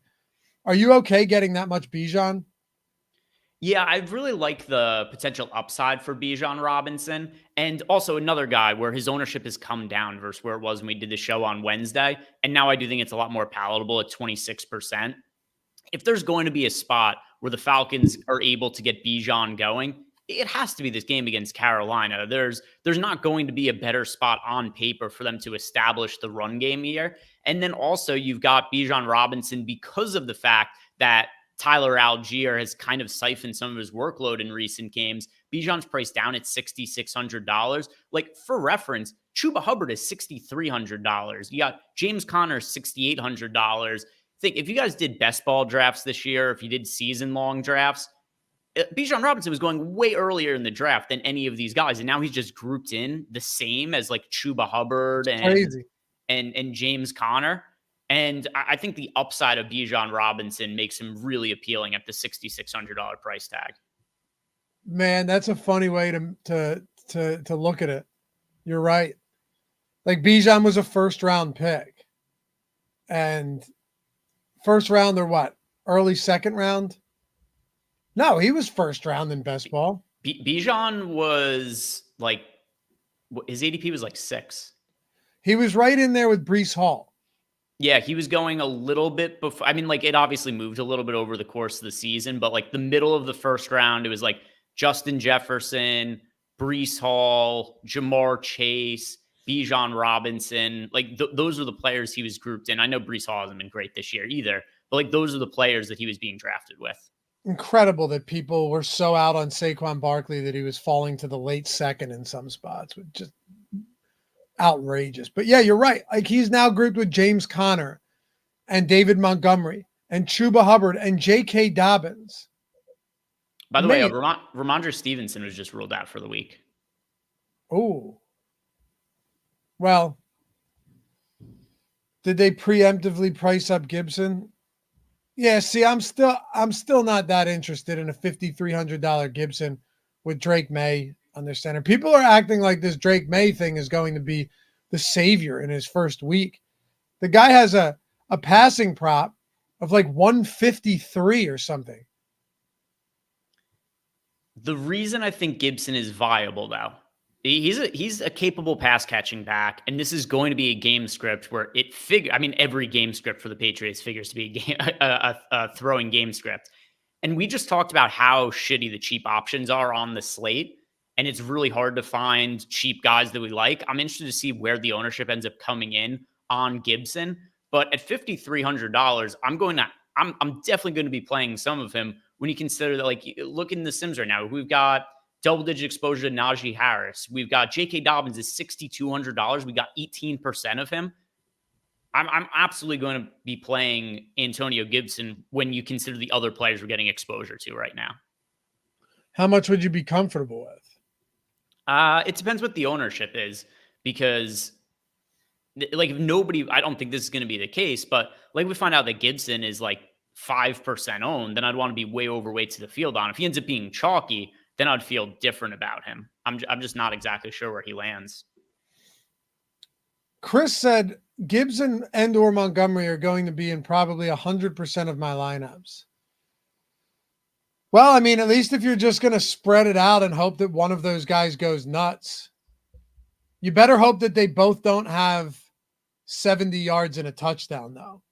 [SPEAKER 1] Are you okay getting that much Bijan?
[SPEAKER 2] Yeah, I really like the potential upside for Bijan Robinson. And also another guy where his ownership has come down versus where it was when we did the show on Wednesday. And now I do think it's a lot more palatable at 26%. If there's going to be a spot where the Falcons are able to get Bijan going, it has to be this game against Carolina. There's not going to be a better spot on paper for them to establish the run game here. And then also you've got Bijan Robinson because of the fact that Tyler Algier has kind of siphoned some of his workload in recent games. Bijan's priced down at $6,600. Like, for reference, Chuba Hubbard is $6,300. You got James Conner, $6,800. Think if you guys did best ball drafts this year, if you did season long drafts, Bijan Robinson was going way earlier in the draft than any of these guys. And now he's just grouped in the same as like Chuba Hubbard and James Conner. And I think the upside of Bijan Robinson makes him really appealing at the $6,600 price tag.
[SPEAKER 1] Man, that's a funny way to look at it. You're right. Like, Bijan was a first round pick, and first round or what? Early second round? No, he was first round in best ball.
[SPEAKER 2] Bijan was like, his ADP was like 6.
[SPEAKER 1] He was right in there with Breece Hall.
[SPEAKER 2] Yeah, he was going a little bit before. I mean, like, it obviously moved a little bit over the course of the season, but like the middle of the first round, it was like Justin Jefferson, Breece Hall, Jamar Chase, Bijan Robinson. Like, those are the players he was grouped in. I know Breece Hall hasn't been great this year either, but like those are the players that he was being drafted with.
[SPEAKER 1] Incredible that people were so out on Saquon Barkley that he was falling to the late second in some spots. Just outrageous. But yeah, you're right. Like, he's now grouped with James Conner and David Montgomery and Chuba Hubbard and J.K. Dobbins.
[SPEAKER 2] By the way, Ramondre Stevenson was just ruled out for the week.
[SPEAKER 1] Oh. Well, did they preemptively price up Gibson? Yeah, see, I'm still not that interested in a $5,300 Gibson with Drake May on their center. People are acting like this Drake May thing is going to be the savior in his first week. The guy has a passing prop of like 153 or something.
[SPEAKER 2] The reason I think Gibson is viable, though, he's a capable pass catching back, and this is going to be a game script where every game script for the Patriots figures to be a throwing game script. And we just talked about how shitty the cheap options are on the slate. And it's really hard to find cheap guys that we like. I'm interested to see where the ownership ends up coming in on Gibson. But at $5,300, I'm definitely going to be playing some of him when you consider that, like, look in the Sims right now. We've got double-digit exposure to Najee Harris. We've got J.K. Dobbins is $6,200. We got 18% of him. I'm absolutely going to be playing Antonio Gibson when you consider the other players we're getting exposure to right now.
[SPEAKER 1] How much would you be comfortable with?
[SPEAKER 2] It depends what the ownership is, because like, if nobody, I don't think this is going to be the case, but like, we find out that Gibson is like 5% owned, then I'd want to be way overweight to the field on. If he ends up being chalky, then I'd feel different about him. I'm just not exactly sure where he lands.
[SPEAKER 1] Chris said Gibson and or Montgomery are going to be in probably 100% of my lineups. Well, I mean, at least if you're just going to spread it out and hope that one of those guys goes nuts, you better hope that they both don't have 70 yards and a touchdown, though.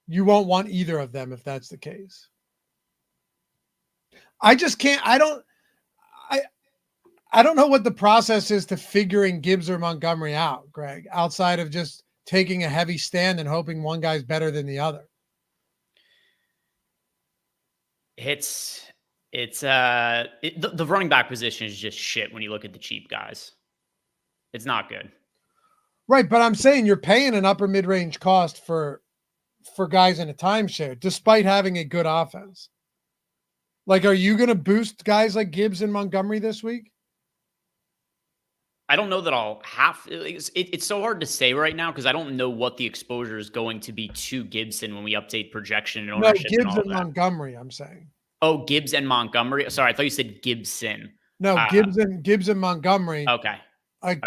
[SPEAKER 1] You won't want either of them if that's the case. I just can't. I don't know what the process is to figuring Gibbs or Montgomery out, Greg, outside of just taking a heavy stand and hoping one guy's better than the other.
[SPEAKER 2] The running back position is just shit when you look at the cheap guys. It's not good.
[SPEAKER 1] Right, but I'm saying you're paying an upper mid-range cost for guys in a timeshare, despite having a good offense. Like, are you going to boost guys like Gibbs and Montgomery this week?
[SPEAKER 2] I don't know that I'll have. It's so hard to say right now because I don't know what the exposure is going to be to Gibson when we update projection and
[SPEAKER 1] No,
[SPEAKER 2] ownership and
[SPEAKER 1] Gibbs
[SPEAKER 2] all of
[SPEAKER 1] and
[SPEAKER 2] that.
[SPEAKER 1] Montgomery, I'm saying.
[SPEAKER 2] Oh, Gibbs and Montgomery. Sorry, I thought you said Gibson.
[SPEAKER 1] No, Gibbs and Montgomery.
[SPEAKER 2] Okay.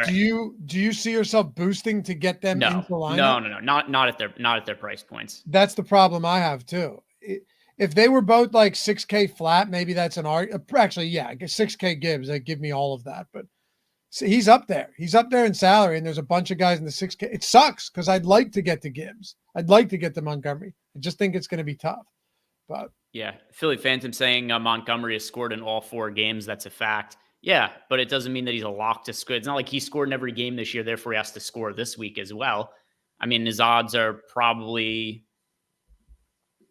[SPEAKER 1] Do you see yourself boosting to get them into lineup?
[SPEAKER 2] No. Not at their price points.
[SPEAKER 1] That's the problem I have too. If they were both like 6K flat, maybe that's an art. Actually, yeah, 6K Gibbs, they give me all of that. But see, he's up there. He's up there in salary, and there's a bunch of guys in the 6K. It sucks because I'd like to get to Gibbs. I'd like to get to Montgomery. I just think it's going to be tough. But
[SPEAKER 2] yeah, Philly Phantom saying Montgomery has scored in all 4 games. That's a fact. Yeah, but it doesn't mean that he's a lock to score. It's not like he scored in every game this year, therefore he has to score this week as well. I mean, his odds are probably,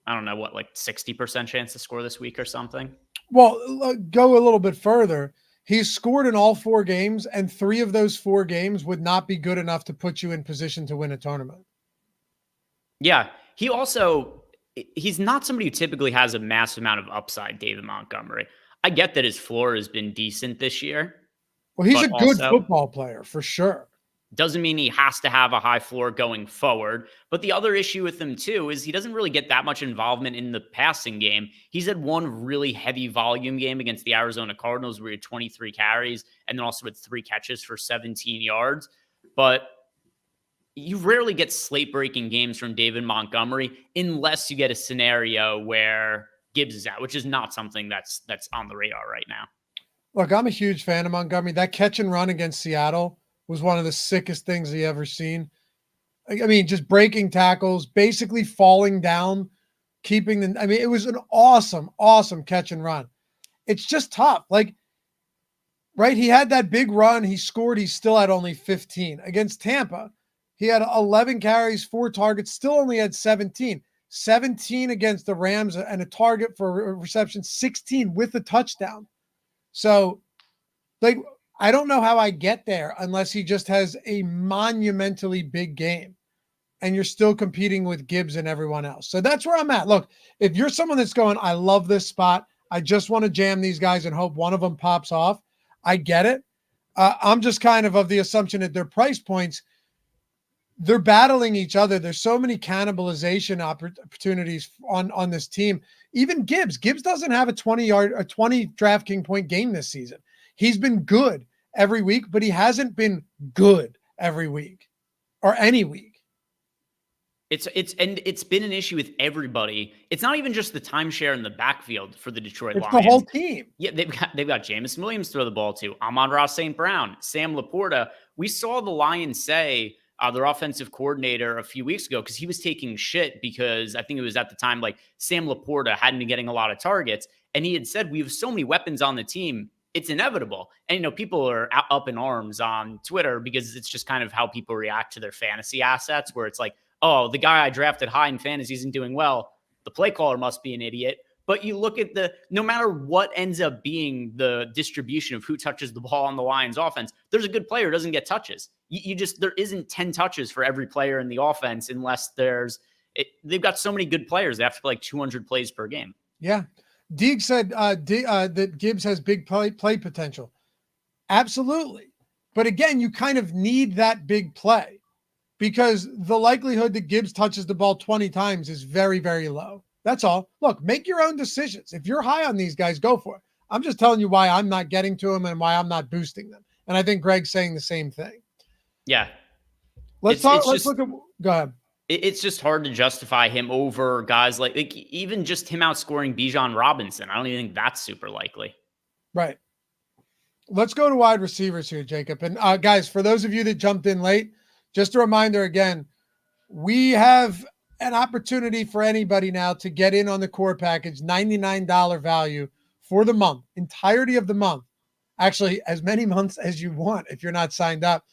[SPEAKER 2] I don't know, what, like 60% chance to score this week or something?
[SPEAKER 1] Well, go a little bit further. He's scored in all 4 games, and 3 of those 4 games would not be good enough to put you in position to win a tournament.
[SPEAKER 2] Yeah, he's not somebody who typically has a massive amount of upside, David Montgomery. I get that his floor has been decent this year.
[SPEAKER 1] Well, he's a good football player for sure.
[SPEAKER 2] Doesn't mean he has to have a high floor going forward. But the other issue with him too is he doesn't really get that much involvement in the passing game. He's had one really heavy volume game against the Arizona Cardinals where he had 23 carries and then also had 3 catches for 17 yards. But you rarely get slate breaking games from David Montgomery unless you get a scenario where Gibbs is out, which is not something that's on the radar right now.
[SPEAKER 1] Look, I'm a huge fan of Montgomery. That catch and run against Seattle was one of the sickest things he ever seen. I mean, just breaking tackles, basically falling down, it was an awesome, awesome catch and run. It's just tough. Like, right, he had that big run. He scored. He still had only 15. Against Tampa, he had 11 carries, 4 targets, still only had 17. 17 against the Rams and a target for a reception, 16 with a touchdown. So, like, I don't know how I get there unless he just has a monumentally big game and you're still competing with Gibbs and everyone else. So that's where I'm at. Look, if you're someone that's going, I love this spot, I just want to jam these guys and hope one of them pops off, I get it. I'm just kind of the assumption at their price points, they're battling each other. There's so many cannibalization opportunities on this team. Even Gibbs doesn't have a 20 DraftKings point game this season. He's been good every week, but he hasn't been good every week or any week.
[SPEAKER 2] It's been an issue with everybody. It's not even just the timeshare in the backfield for the Detroit Lions.
[SPEAKER 1] It's the whole team.
[SPEAKER 2] Yeah, they've got Jameson Williams throw the ball to, Amon-Ra St. Brown, Sam Laporta. We saw the Lions say their offensive coordinator a few weeks ago, because he was taking shit because I think it was at the time like Sam Laporta hadn't been getting a lot of targets, and he had said we have so many weapons on the team, it's inevitable. And people are up in arms on Twitter because it's just kind of how people react to their fantasy assets, where it's like, oh, the guy I drafted high in fantasy isn't doing well. The play caller must be an idiot. But you look at no matter what ends up being the distribution of who touches the ball on the Lions offense, there's a good player who doesn't get touches. There isn't 10 touches for every player in the offense unless they've got so many good players. They have to play like 200 plays per game.
[SPEAKER 1] Yeah. Deeg said that Gibbs has big play potential. Absolutely. But again, you kind of need that big play because the likelihood that Gibbs touches the ball 20 times is very, very low. That's all. Look, make your own decisions. If you're high on these guys, go for it. I'm just telling you why I'm not getting to them and why I'm not boosting them. And I think Greg's saying the same thing.
[SPEAKER 2] Yeah.
[SPEAKER 1] Let's look at, go ahead.
[SPEAKER 2] It's just hard to justify him over guys like even just him outscoring Bijan Robinson. I don't even think that's super likely.
[SPEAKER 1] Right. Let's go to wide receivers here, Jacob. And guys, for those of you that jumped in late, just a reminder again, we have an opportunity for anybody now to get in on the core package, $99 value for the month, entirety of the month. Actually, as many months as you want if you're not signed up.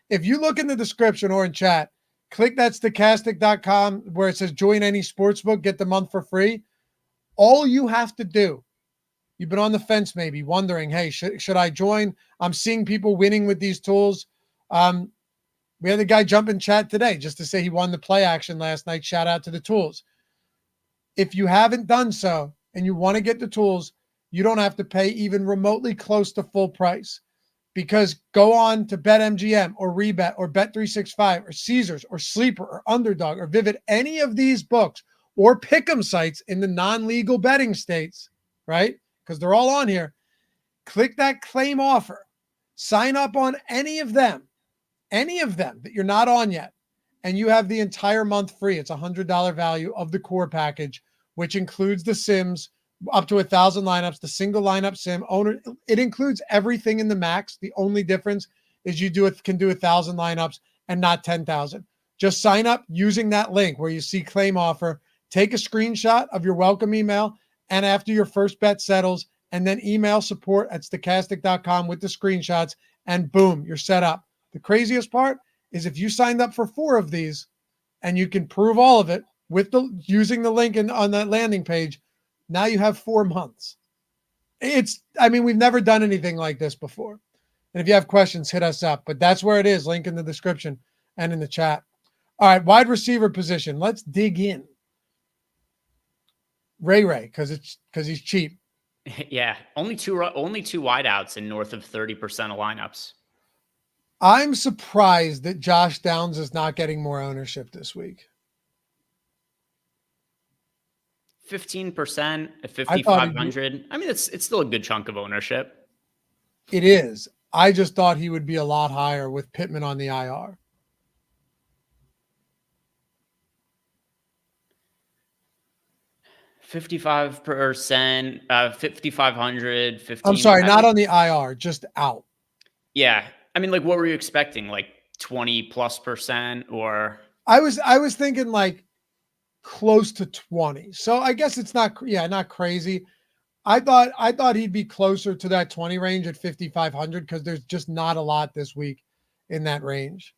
[SPEAKER 1] If you look in the description or in chat, click that stokastic.com where it says join any sportsbook, get the month for free. All you have to do, you've been on the fence maybe wondering, hey, should I join? I'm seeing people winning with these tools. We had a guy jump in chat today just to say he won the play action last night. Shout out to the tools. If you haven't done so and you want to get the tools, you don't have to pay even remotely close to full price, because go on to BetMGM or Rebet or Bet365 or Caesars or Sleeper or Underdog or Vivid, any of these books or pick'em sites in the non-legal betting states, right? Because they're all on here. Click that claim offer. Sign up on any of them that you're not on yet, and you have the entire month free. It's $100 value of the core package, which includes the sims, up to 1,000 lineups, the single lineup sim owner. It includes everything in the max. The only difference is you can do 1,000 lineups and not 10,000. Just sign up using that link where you see claim offer, take a screenshot of your welcome email, and after your first bet settles, and then email support@stokastic.com with the screenshots, and boom, you're set up. The craziest part is if you signed up for 4 of these and you can prove all of it with using the link on that landing page, now you have 4 months. We've never done anything like this before. And if you have questions, hit us up. But that's where it is. Link in the description and in the chat. All right, wide receiver position. Let's dig in. Ray, because he's cheap.
[SPEAKER 2] Yeah, only two wideouts in north of 30% of lineups.
[SPEAKER 1] I'm surprised that Josh Downs is not getting more ownership this week.
[SPEAKER 2] 15% at 5,500. I mean, it's still a good chunk of ownership.
[SPEAKER 1] It is. I just thought he would be a lot higher with Pittman on the IR.
[SPEAKER 2] $5,500, 5,500, 15.
[SPEAKER 1] I'm sorry, not on the IR, just out.
[SPEAKER 2] Yeah. I mean, like, what were you expecting? Like 20+% or?
[SPEAKER 1] I was thinking like close to 20. So I guess it's not crazy. I thought he'd be closer to that 20 range at 5,500 because there's just not a lot this week in that range.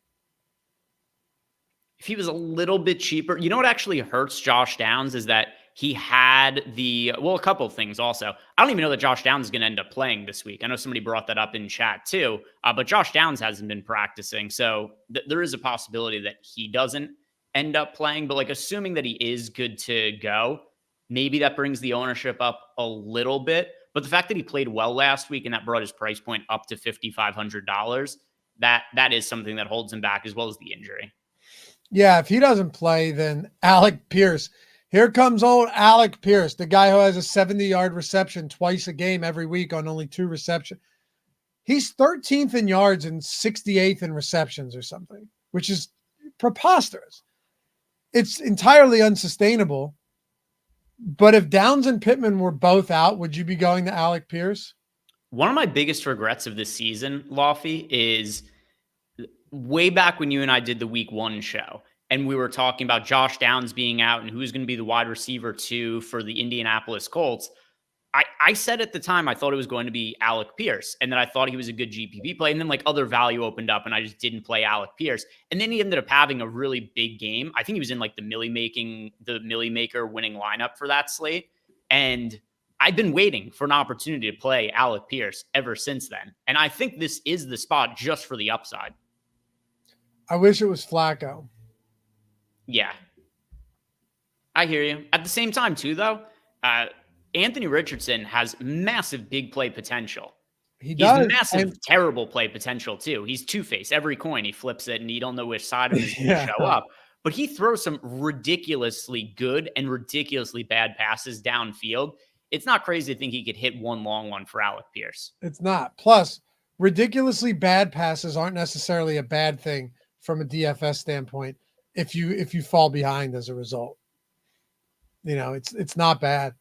[SPEAKER 2] If he was a little bit cheaper, you know what actually hurts Josh Downs is that he had a couple of things also. I don't even know that Josh Downs is going to end up playing this week. I know somebody brought that up in chat too, but Josh Downs hasn't been practicing. So there is a possibility that he doesn't end up playing, but like assuming that he is good to go, maybe that brings the ownership up a little bit. But the fact that he played well last week and that brought his price point up to $5,500, that is something that holds him back, as well as the injury.
[SPEAKER 1] Yeah, if he doesn't play, then Alec Pierce. Here comes old Alec Pierce, the guy who has a 70-yard reception twice a game every week on only 2 receptions. He's 13th in yards and 68th in receptions or something, which is preposterous. It's entirely unsustainable. But if Downs and Pittman were both out, would you be going to Alec Pierce?
[SPEAKER 2] One of my biggest regrets of this season, Laufey, is way back when you and I did the week 1 show, and we were talking about Josh Downs being out and who's going to be the wide receiver 2 for the Indianapolis Colts. I said at the time I thought it was going to be Alec Pierce, and then I thought he was a good GPP play, and then like other value opened up, and I just didn't play Alec Pierce. And then he ended up having a really big game. I think he was in like the Millie Maker winning lineup for that slate, and I've been waiting for an opportunity to play Alec Pierce ever since then. And I think this is the spot just for the upside.
[SPEAKER 1] I wish it was Flacco.
[SPEAKER 2] Yeah. I hear you. At the same time, too, though, Anthony Richardson has massive big play potential.
[SPEAKER 1] He does.
[SPEAKER 2] He's massive, terrible play potential, too. He's two-faced. Every coin, he flips it, and you don't know which side of it is going to show up. But he throws some ridiculously good and ridiculously bad passes downfield. It's not crazy to think he could hit one long one for Alec Pierce.
[SPEAKER 1] It's not. Plus, ridiculously bad passes aren't necessarily a bad thing from a DFS standpoint if you fall behind as a result. You know, it's not bad.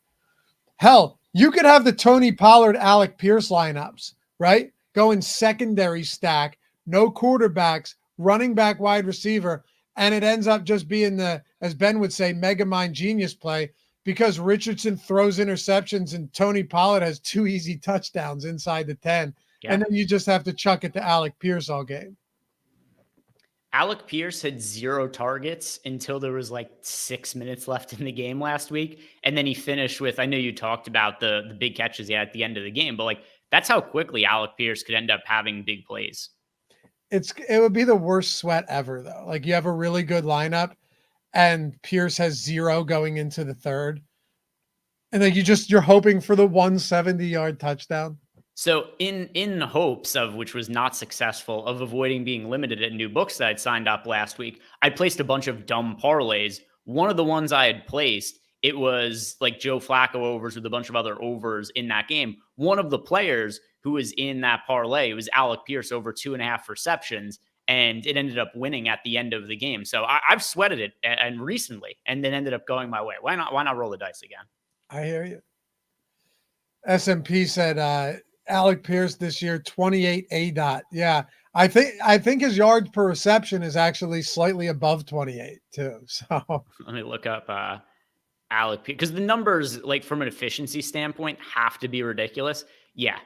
[SPEAKER 1] Hell, you could have the Tony Pollard, Alec Pierce lineups, right? Going secondary stack, no quarterbacks, running back, wide receiver, and it ends up just being the, as Ben would say, mega mind genius play because Richardson throws interceptions and Tony Pollard has 2 easy touchdowns inside the 10. Yeah. And then you just have to chuck it to Alec Pierce all game.
[SPEAKER 2] Alec Pierce had 0 targets until there was like 6 minutes left in the game last week. And then he finished with, I know you talked about the big catches he had at the end of the game, but like that's how quickly Alec Pierce could end up having big plays.
[SPEAKER 1] It would be the worst sweat ever though. Like you have a really good lineup and Pierce has 0 going into the third. And like you're hoping for the 170-yard touchdown.
[SPEAKER 2] So in hopes of, which was not successful, of avoiding being limited at new books that I'd signed up last week, I placed a bunch of dumb parlays. One of the ones I had placed, it was like Joe Flacco overs with a bunch of other overs in that game. One of the players who was in that parlay was Alec Pierce over 2.5 receptions, and it ended up winning at the end of the game. So I've sweated it and recently, and then ended up going my way. Why not roll the dice again?
[SPEAKER 1] I hear you. SMP said Alec Pierce this year, 28 ADOT. Yeah. I think his yards per reception is actually slightly above 28 too. So
[SPEAKER 2] let me look up Alec Pierce, because the numbers, like from an efficiency standpoint, have to be ridiculous. Yeah.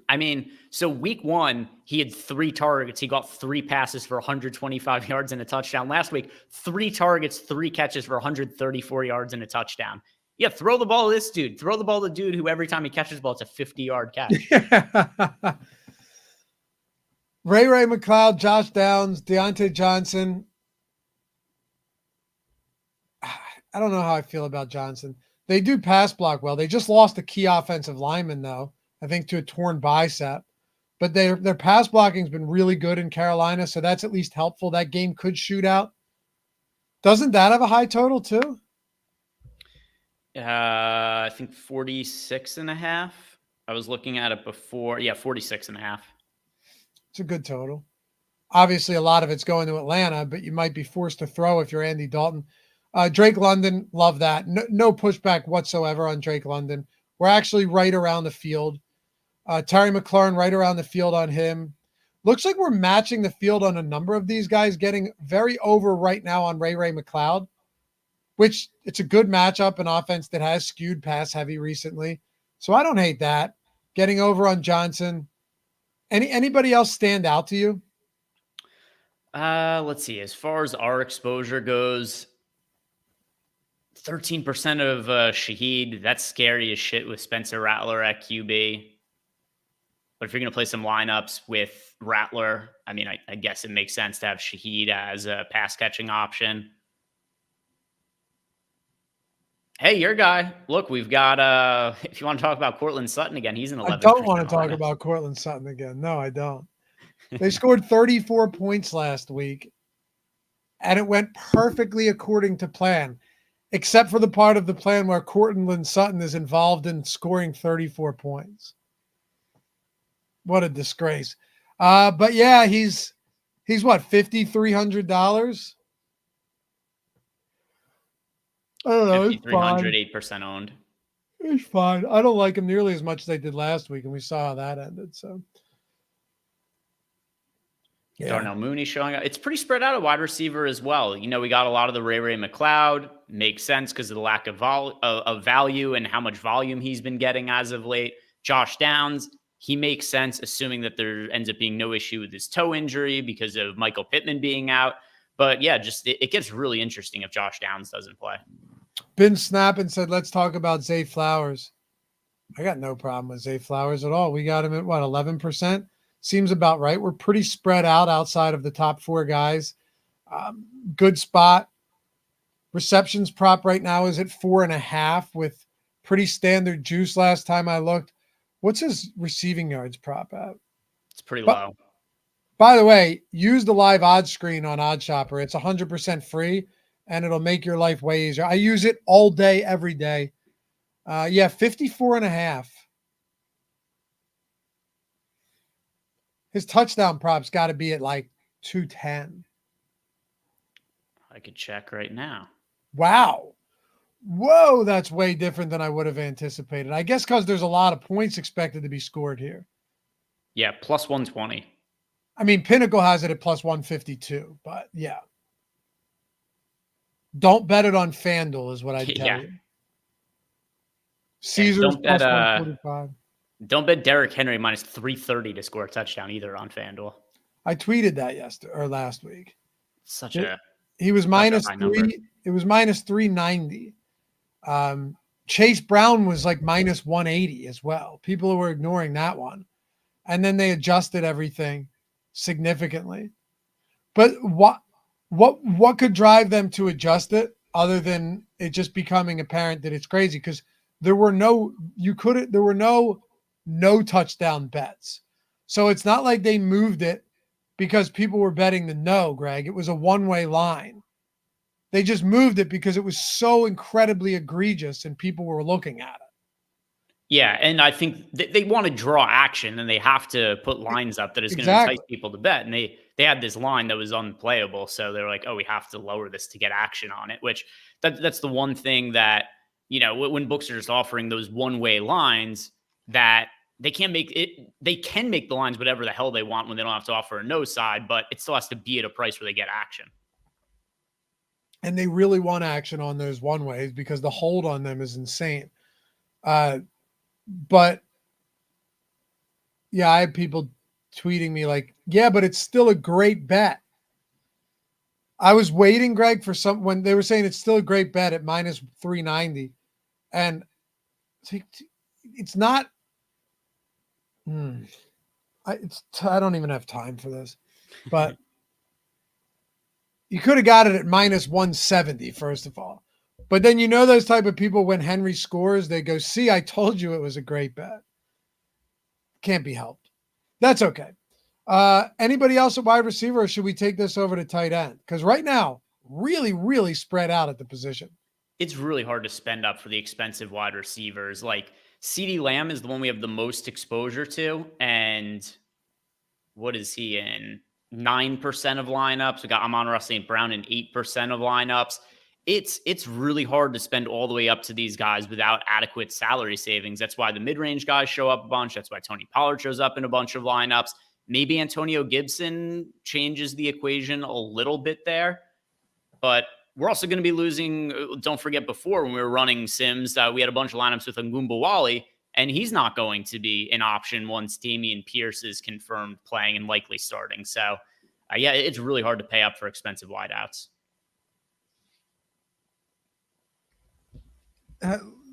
[SPEAKER 2] I mean, so week 1, he had 3 targets. He got 3 passes for 125 yards and a touchdown. Last week, 3 targets, 3 catches for 134 yards and a touchdown. Yeah, throw the ball to this dude. Throw the ball to the dude who every time he catches the ball, it's a 50-yard catch.
[SPEAKER 1] Ray McLeod, Josh Downs, Deontay Johnson. I don't know how I feel about Johnson. They do pass block well. They just lost a key offensive lineman, though, I think to a torn bicep. But their pass blocking has been really good in Carolina, so that's at least helpful. That game could shoot out. Doesn't that have a high total, too?
[SPEAKER 2] I think 46.5. I was looking at it before. Yeah, 46.5.
[SPEAKER 1] It's a good total. Obviously, a lot of it's going to Atlanta, but you might be forced to throw if you're Andy Dalton. Drake London, love that. No pushback whatsoever on Drake London. We're actually right around the field. Terry McLaurin, right around the field on him. Looks like we're matching the field on a number of these guys, getting very over right now on Ray McLeod, which it's a good matchup, an offense that has skewed pass heavy recently. So I don't hate that. Getting over on Johnson. Anybody else stand out to you?
[SPEAKER 2] Let's see. As far as our exposure goes, 13% of Shaheed. That's scary as shit with Spencer Rattler at QB. But if you're going to play some lineups with Rattler, I mean, I guess it makes sense to have Shaheed as a pass catching option. Hey, your guy. Look, we've got, if you want to talk about Cortland Sutton again, he's an 11%.
[SPEAKER 1] I don't want to talk about Cortland Sutton again. No, I don't. They scored 34 points last week, and it went perfectly according to plan, except for the part of the plan where Cortland Sutton is involved in scoring 34 points. What a disgrace. But yeah, he's what, $5,300? I don't know.
[SPEAKER 2] 5,300, 8% owned.
[SPEAKER 1] It's fine. I don't like him nearly as much as they did last week, and we saw how that ended. So,
[SPEAKER 2] yeah. Darnell Mooney showing up. It's pretty spread out at wide receiver as well. You know, we got a lot of the Ray McLeod. Makes sense because of the lack of value and how much volume he's been getting as of late. Josh Downs, he makes sense, assuming that there ends up being no issue with his toe injury because of Michael Pittman being out. But yeah, just it gets really interesting if Josh Downs doesn't play.
[SPEAKER 1] Ben Snappin said, let's talk about Zay Flowers. I got no problem with Zay Flowers at all. We got him at what, 11%? Seems about right. We're pretty spread out outside of the top 4 guys. Good spot. Receptions prop right now is at 4.5 with pretty standard juice last time I looked. What's his receiving yards prop at?
[SPEAKER 2] It's pretty low.
[SPEAKER 1] By the way, use the live odds screen on OddsShopper. It's 100% free, and it'll make your life way easier. I use it all day, every day. 54.5. His touchdown prop's got to be at like 210.
[SPEAKER 2] I could check right now.
[SPEAKER 1] Wow. Whoa, that's way different than I would have anticipated. I guess because there's a lot of points expected to be scored here.
[SPEAKER 2] Yeah, plus 120.
[SPEAKER 1] I mean, Pinnacle has it at plus 152, but yeah. Don't bet it on FanDuel is what I tell you. Caesars plus 145.
[SPEAKER 2] Don't bet Derrick Henry minus 330 to score a touchdown either on FanDuel.
[SPEAKER 1] I tweeted that yesterday or last week.
[SPEAKER 2] Such a
[SPEAKER 1] He was
[SPEAKER 2] such a
[SPEAKER 1] minus
[SPEAKER 2] high number.
[SPEAKER 1] three. It was minus 390. Chase Brown was like minus 180 as well. People were ignoring that one. And then they adjusted everything significantly. But what could drive them to adjust it other than it just becoming apparent that it's crazy? Because there were no touchdown bets. So it's not like they moved it because people were betting the no, Greg. It was a one-way line. They just moved it because it was so incredibly egregious and people were looking at it.
[SPEAKER 2] Yeah, and I think they want to draw action, and they have to put lines up that is going to entice people to bet. And they had this line that was unplayable, so they're like, "Oh, we have to lower this to get action on it." Which that's the one thing that, when books are just offering those one-way lines, that they can't make it. They can make the lines whatever the hell they want when they don't have to offer a no side, but it still has to be at a price where they get action.
[SPEAKER 1] And they really want action on those one ways because the hold on them is insane. But yeah, I have people tweeting me like, yeah, but it's still a great bet. I was waiting, Greg, for when they were saying it's still a great bet at minus 390. And it's not, I don't even have time for this, but you could have got it at minus 170, first of all. But then those type of people, when Henry scores, they go, see, I told you it was a great bet. Can't be helped. That's okay. Anybody else at wide receiver, or should we take this over to tight end? Because right now, really, really spread out at the position.
[SPEAKER 2] It's really hard to spend up for the expensive wide receivers. Like CeeDee Lamb is the one we have the most exposure to. And what is he in? 9% of lineups. We got Amon-Ra St. Brown in 8% of lineups. It's really hard to spend all the way up to these guys without adequate salary savings. That's why the mid-range guys show up a bunch. That's why Tony Pollard shows up in a bunch of lineups. Maybe Antonio Gibson changes the equation a little bit there. But we're also going to be losing, don't forget, before when we were running Sims, we had a bunch of lineups with Ngumbawali, and he's not going to be an option once Dameon Pierce is confirmed playing and likely starting. So, yeah, it's really hard to pay up for expensive wideouts.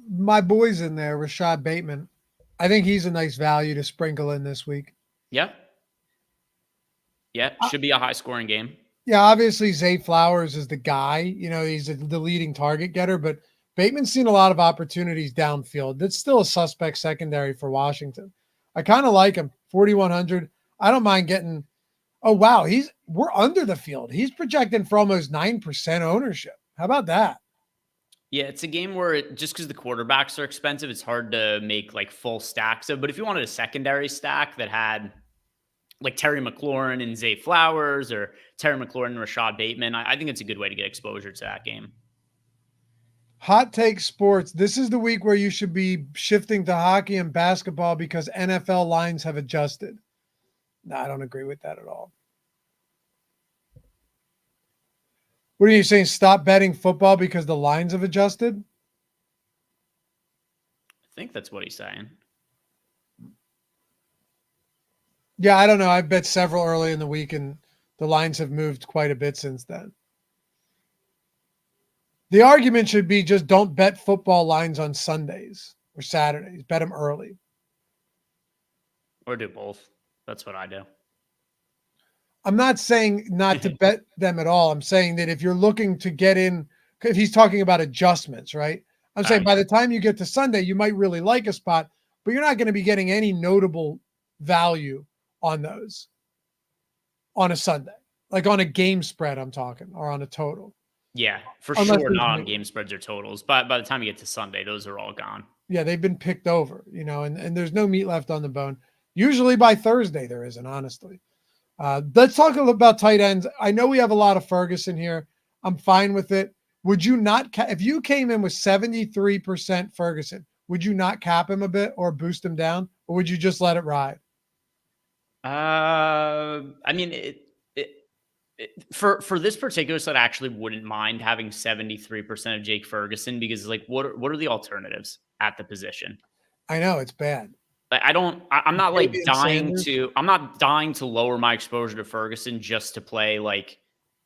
[SPEAKER 1] My boy's in there, Rashad Bateman. I think he's a nice value to sprinkle in this week.
[SPEAKER 2] Yeah. Yeah, should be a high-scoring game.
[SPEAKER 1] Yeah, obviously Zay Flowers is the guy. He's the leading target getter, but Bateman's seen a lot of opportunities downfield. That's still a suspect secondary for Washington. I kind of like him. 4,100. I don't mind getting. Oh wow, we're under the field. He's projecting for almost 9% ownership. How about that?
[SPEAKER 2] Yeah, it's a game where just because the quarterbacks are expensive, it's hard to make like full stacks of. But if you wanted a secondary stack that had like Terry McLaurin and Zay Flowers, or Terry McLaurin and Rashad Bateman, I think it's a good way to get exposure to that game.
[SPEAKER 1] Hot Take Sports. This is the week where you should be shifting to hockey and basketball because NFL lines have adjusted. No, I don't agree with that at all. What are you saying? Stop betting football because the lines have adjusted?
[SPEAKER 2] I think that's what he's saying.
[SPEAKER 1] Yeah, I don't know. I've bet several early in the week, and the lines have moved quite a bit since then. The argument should be just don't bet football lines on Sundays or Saturdays. Bet them early.
[SPEAKER 2] Or do both. That's what I do.
[SPEAKER 1] I'm not saying not to bet them at all. I'm saying that if you're looking to get in, if he's talking about adjustments, right? I'm saying by the time you get to Sunday, you might really like a spot, but you're not going to be getting any notable value on those on a Sunday, like on a game spread, I'm talking, or on a total.
[SPEAKER 2] Yeah, for sure, not on game spreads or totals. But by the time you get to Sunday, those are all gone.
[SPEAKER 1] Yeah, they've been picked over, and there's no meat left on the bone. Usually by Thursday, there isn't, honestly. Let's talk about tight ends. I know we have a lot of Ferguson here. I'm fine with it. Would you not, if you came in with 73% Ferguson, would you not cap him a bit or boost him down, or would you just let it ride?
[SPEAKER 2] I mean, for this particular set, I actually wouldn't mind having 73% of Jake Ferguson because, like, what are the alternatives at the position?
[SPEAKER 1] I know it's bad.
[SPEAKER 2] I'm not like
[SPEAKER 1] Jatavian
[SPEAKER 2] I'm not dying to lower my exposure to Ferguson just to play like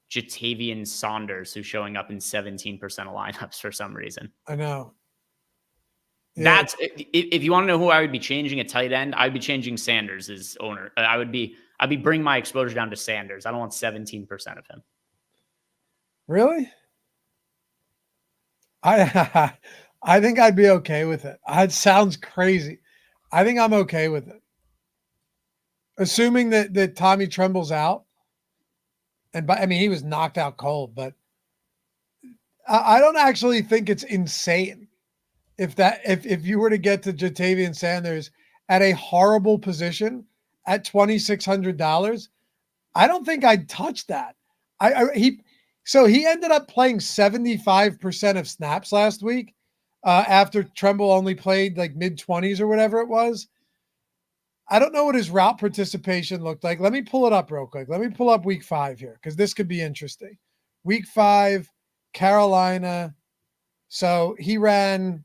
[SPEAKER 2] Jatavian Saunders, who's showing up in 17% of lineups for some reason.
[SPEAKER 1] I know. Yeah.
[SPEAKER 2] That's if you want to know who I would be changing at tight end, I'd be changing Sanders as owner. I'd be bringing my exposure down to Sanders. I don't want 17% of him.
[SPEAKER 1] Really? I think I'd be okay with it. It sounds crazy. I think I'm okay with it. Assuming that Tommy Tremble's out. And he was knocked out cold, but I don't actually think it's insane if you were to get to Jatavian Sanders at a horrible position at $2,600. I don't think I'd touch that. He ended up playing 75% of snaps last week after Tremble only played like mid-20s or whatever it was. I don't know what his route participation looked like. Let me pull it up real quick. Let me pull up week 5 here because this could be interesting. Week 5, Carolina. So he ran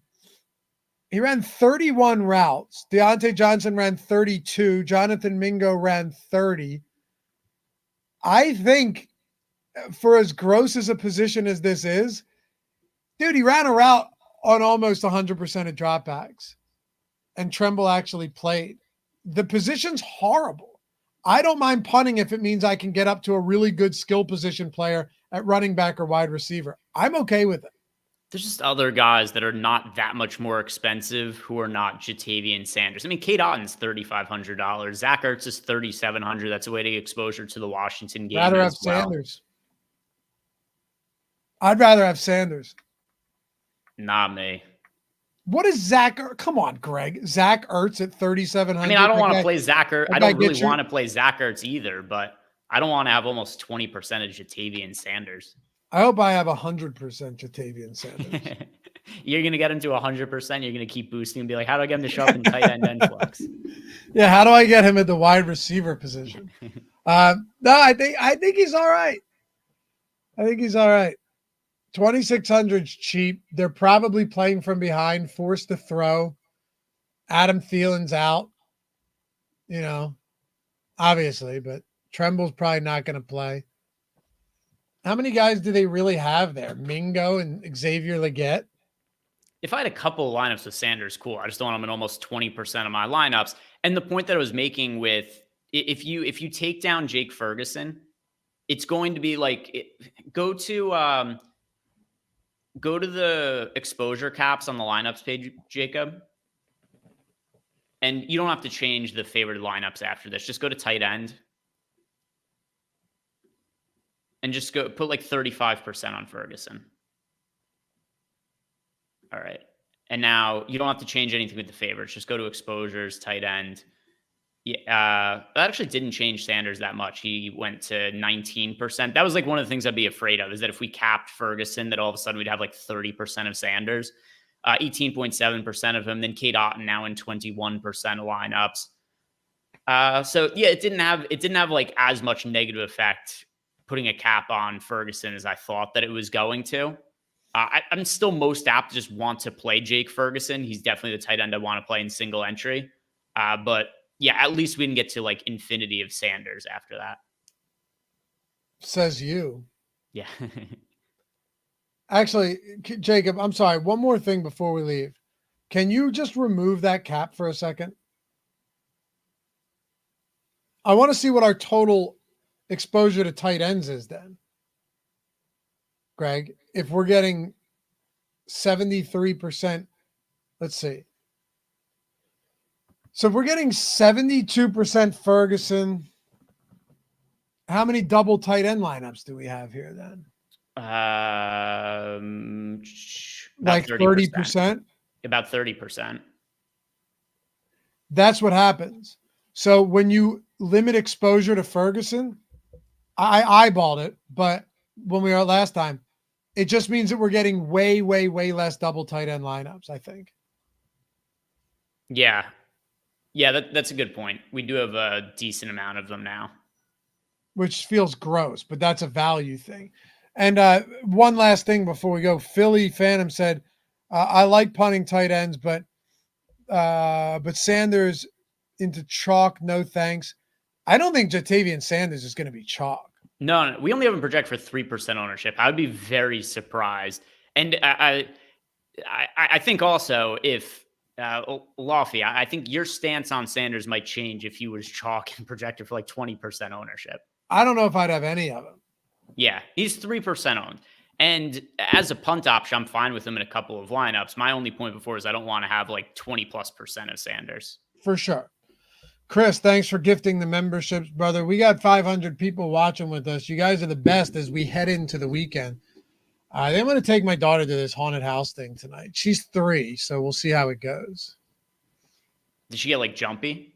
[SPEAKER 1] 31 routes. Deontay Johnson ran 32. Jonathan Mingo ran 30. I think for as gross as a position as this is, dude, he ran a route on almost 100% of dropbacks. And Tremble actually played. The position's horrible. I don't mind punting if it means I can get up to a really good skill position player at running back or wide receiver. I'm okay with it.
[SPEAKER 2] There's just other guys that are not that much more expensive who are not Jatavian Sanders. I mean, Cade Otton's $3,500. Zach Ertz is $3,700. That's a way to get exposure to the Washington game.
[SPEAKER 1] Rather have Sanders. I'd rather have Sanders.
[SPEAKER 2] Not me.
[SPEAKER 1] What is Zach? Come on, Greg. Zach Ertz at 3,700.
[SPEAKER 2] I mean, I don't want to play Zach Ertz. I don't really want to play Zach Ertz either, but I don't want to have almost 20% of Jatavian Sanders.
[SPEAKER 1] I hope I have 100% Jatavian Sanders.
[SPEAKER 2] You're going to get him to 100%. You're going to keep boosting and be like, how do I get him to show up in tight end and flex?
[SPEAKER 1] Yeah, how do I get him at the wide receiver position? No, I think he's all right. I think he's all right. 2,600 is cheap. They're probably playing from behind, forced to throw. Adam Thielen's out, obviously, but Tremble's probably not going to play. How many guys do they really have there? Mingo and Xavier Legette?
[SPEAKER 2] If I had a couple of lineups with Sanders, cool. I just don't want him in almost 20% of my lineups. And the point that I was making with if you take down Jake Ferguson, it's going to be like go to the exposure caps on the lineups page, Jacob. And you don't have to change the favored lineups after this. Just go to tight end. And just go put like 35% on Ferguson. All right. And now you don't have to change anything with the favorites. Just go to exposures, tight end. Yeah, that actually didn't change Sanders that much. He went to 19%. That was like one of the things I'd be afraid of, is that if we capped Ferguson, that all of a sudden we'd have like 30% of Sanders, 18.7% of him. Then Cade Otton now in 21% of lineups. So yeah, it didn't have like as much negative effect putting a cap on Ferguson as I thought that it was going to. I'm still most apt to just want to play Jake Ferguson. He's definitely the tight end I want to play in single entry. But yeah, at least we didn't get to like infinity of Sanders after that.
[SPEAKER 1] Says you.
[SPEAKER 2] Yeah.
[SPEAKER 1] Actually, Jacob, I'm sorry. One more thing before we leave. Can you just remove that cap for a second? I want to see what our total exposure to tight ends is then. Greg, if we're getting 73%, let's see. So if we're getting 72% Ferguson, how many double tight end lineups do we have here then?
[SPEAKER 2] Like
[SPEAKER 1] 30%?
[SPEAKER 2] About 30%.
[SPEAKER 1] That's what happens. So when you limit exposure to Ferguson, I eyeballed it, but when we were last time, it just means that we're getting way, way, way less double tight end lineups, I think.
[SPEAKER 2] Yeah. Yeah, that's a good point. We do have a decent amount of them now.
[SPEAKER 1] Which feels gross, but that's a value thing. And one last thing before we go. Philly Phantom said, I like punting tight ends, but But Sanders into chalk, no thanks. I don't think Jatavian Sanders is going to be chalk.
[SPEAKER 2] No, we only have him project for 3% ownership. I would be very surprised. And I think also if Lofty, I think your stance on Sanders might change if he was chalk and projected for like 20% ownership.
[SPEAKER 1] I don't know if I'd have any of them.
[SPEAKER 2] Yeah, he's 3% owned. And as a punt option, I'm fine with him in a couple of lineups. My only point before is I don't want to have like 20+% of Sanders.
[SPEAKER 1] For sure. Chris, thanks for gifting the memberships, brother. We got 500 people watching with us. You guys are the best as we head into the weekend. I'm going to take my daughter to this haunted house thing tonight. She's 3, so we'll see how it goes.
[SPEAKER 2] Did she get like jumpy?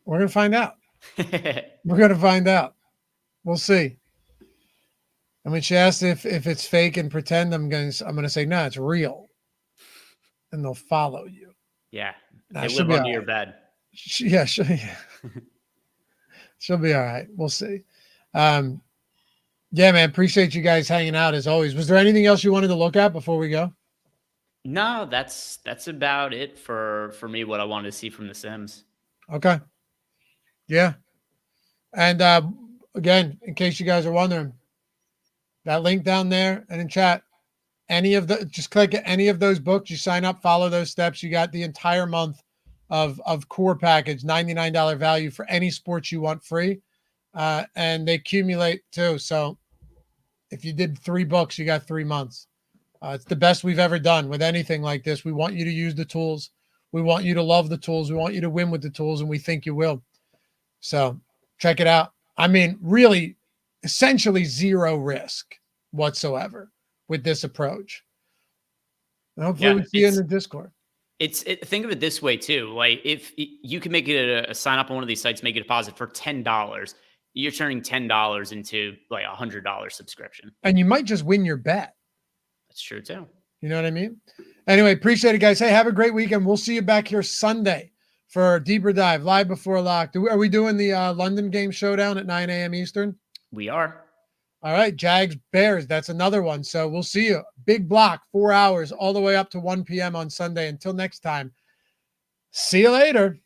[SPEAKER 1] We're going to find out. We're going to find out. We'll see. I mean, she asked if it's fake and pretend. I'm going to say, no, it's real. And they'll follow you.
[SPEAKER 2] Yeah.
[SPEAKER 1] Nah,
[SPEAKER 2] they live under your bed.
[SPEAKER 1] She'll be all right. We'll see. Yeah, man. Appreciate you guys hanging out as always. Was there anything else you wanted to look at before we go?
[SPEAKER 2] No, that's about it for me, what I wanted to see from the Sims.
[SPEAKER 1] Okay. Yeah. And again, in case you guys are wondering, that link down there and in chat, just click any of those books. You sign up, follow those steps. You got the entire month of core package, $99 value for any sports you want free. And they accumulate too. So if you did 3 books, you got 3 months. It's the best we've ever done with anything like this. We want you to use the tools. We want you to love the tools. We want you to win with the tools, and we think you will. So check it out. I mean, really, essentially 0 risk whatsoever with this approach. And hopefully we see you in the Discord.
[SPEAKER 2] Think of it this way too. Like if you can make it a sign up on one of these sites, make a deposit for $10, you're turning $10 into like $100 subscription.
[SPEAKER 1] And you might just win your bet.
[SPEAKER 2] That's true too.
[SPEAKER 1] You know what I mean? Anyway, appreciate it, guys. Hey, have a great weekend. We'll see you back here Sunday for a deeper dive, live before lock. Are we doing the London game showdown at 9 a.m. Eastern?
[SPEAKER 2] We are.
[SPEAKER 1] All right, Jags, Bears. That's another one. So we'll see you. Big block, 4 hours, all the way up to 1 p.m. on Sunday. Until next time, see you later.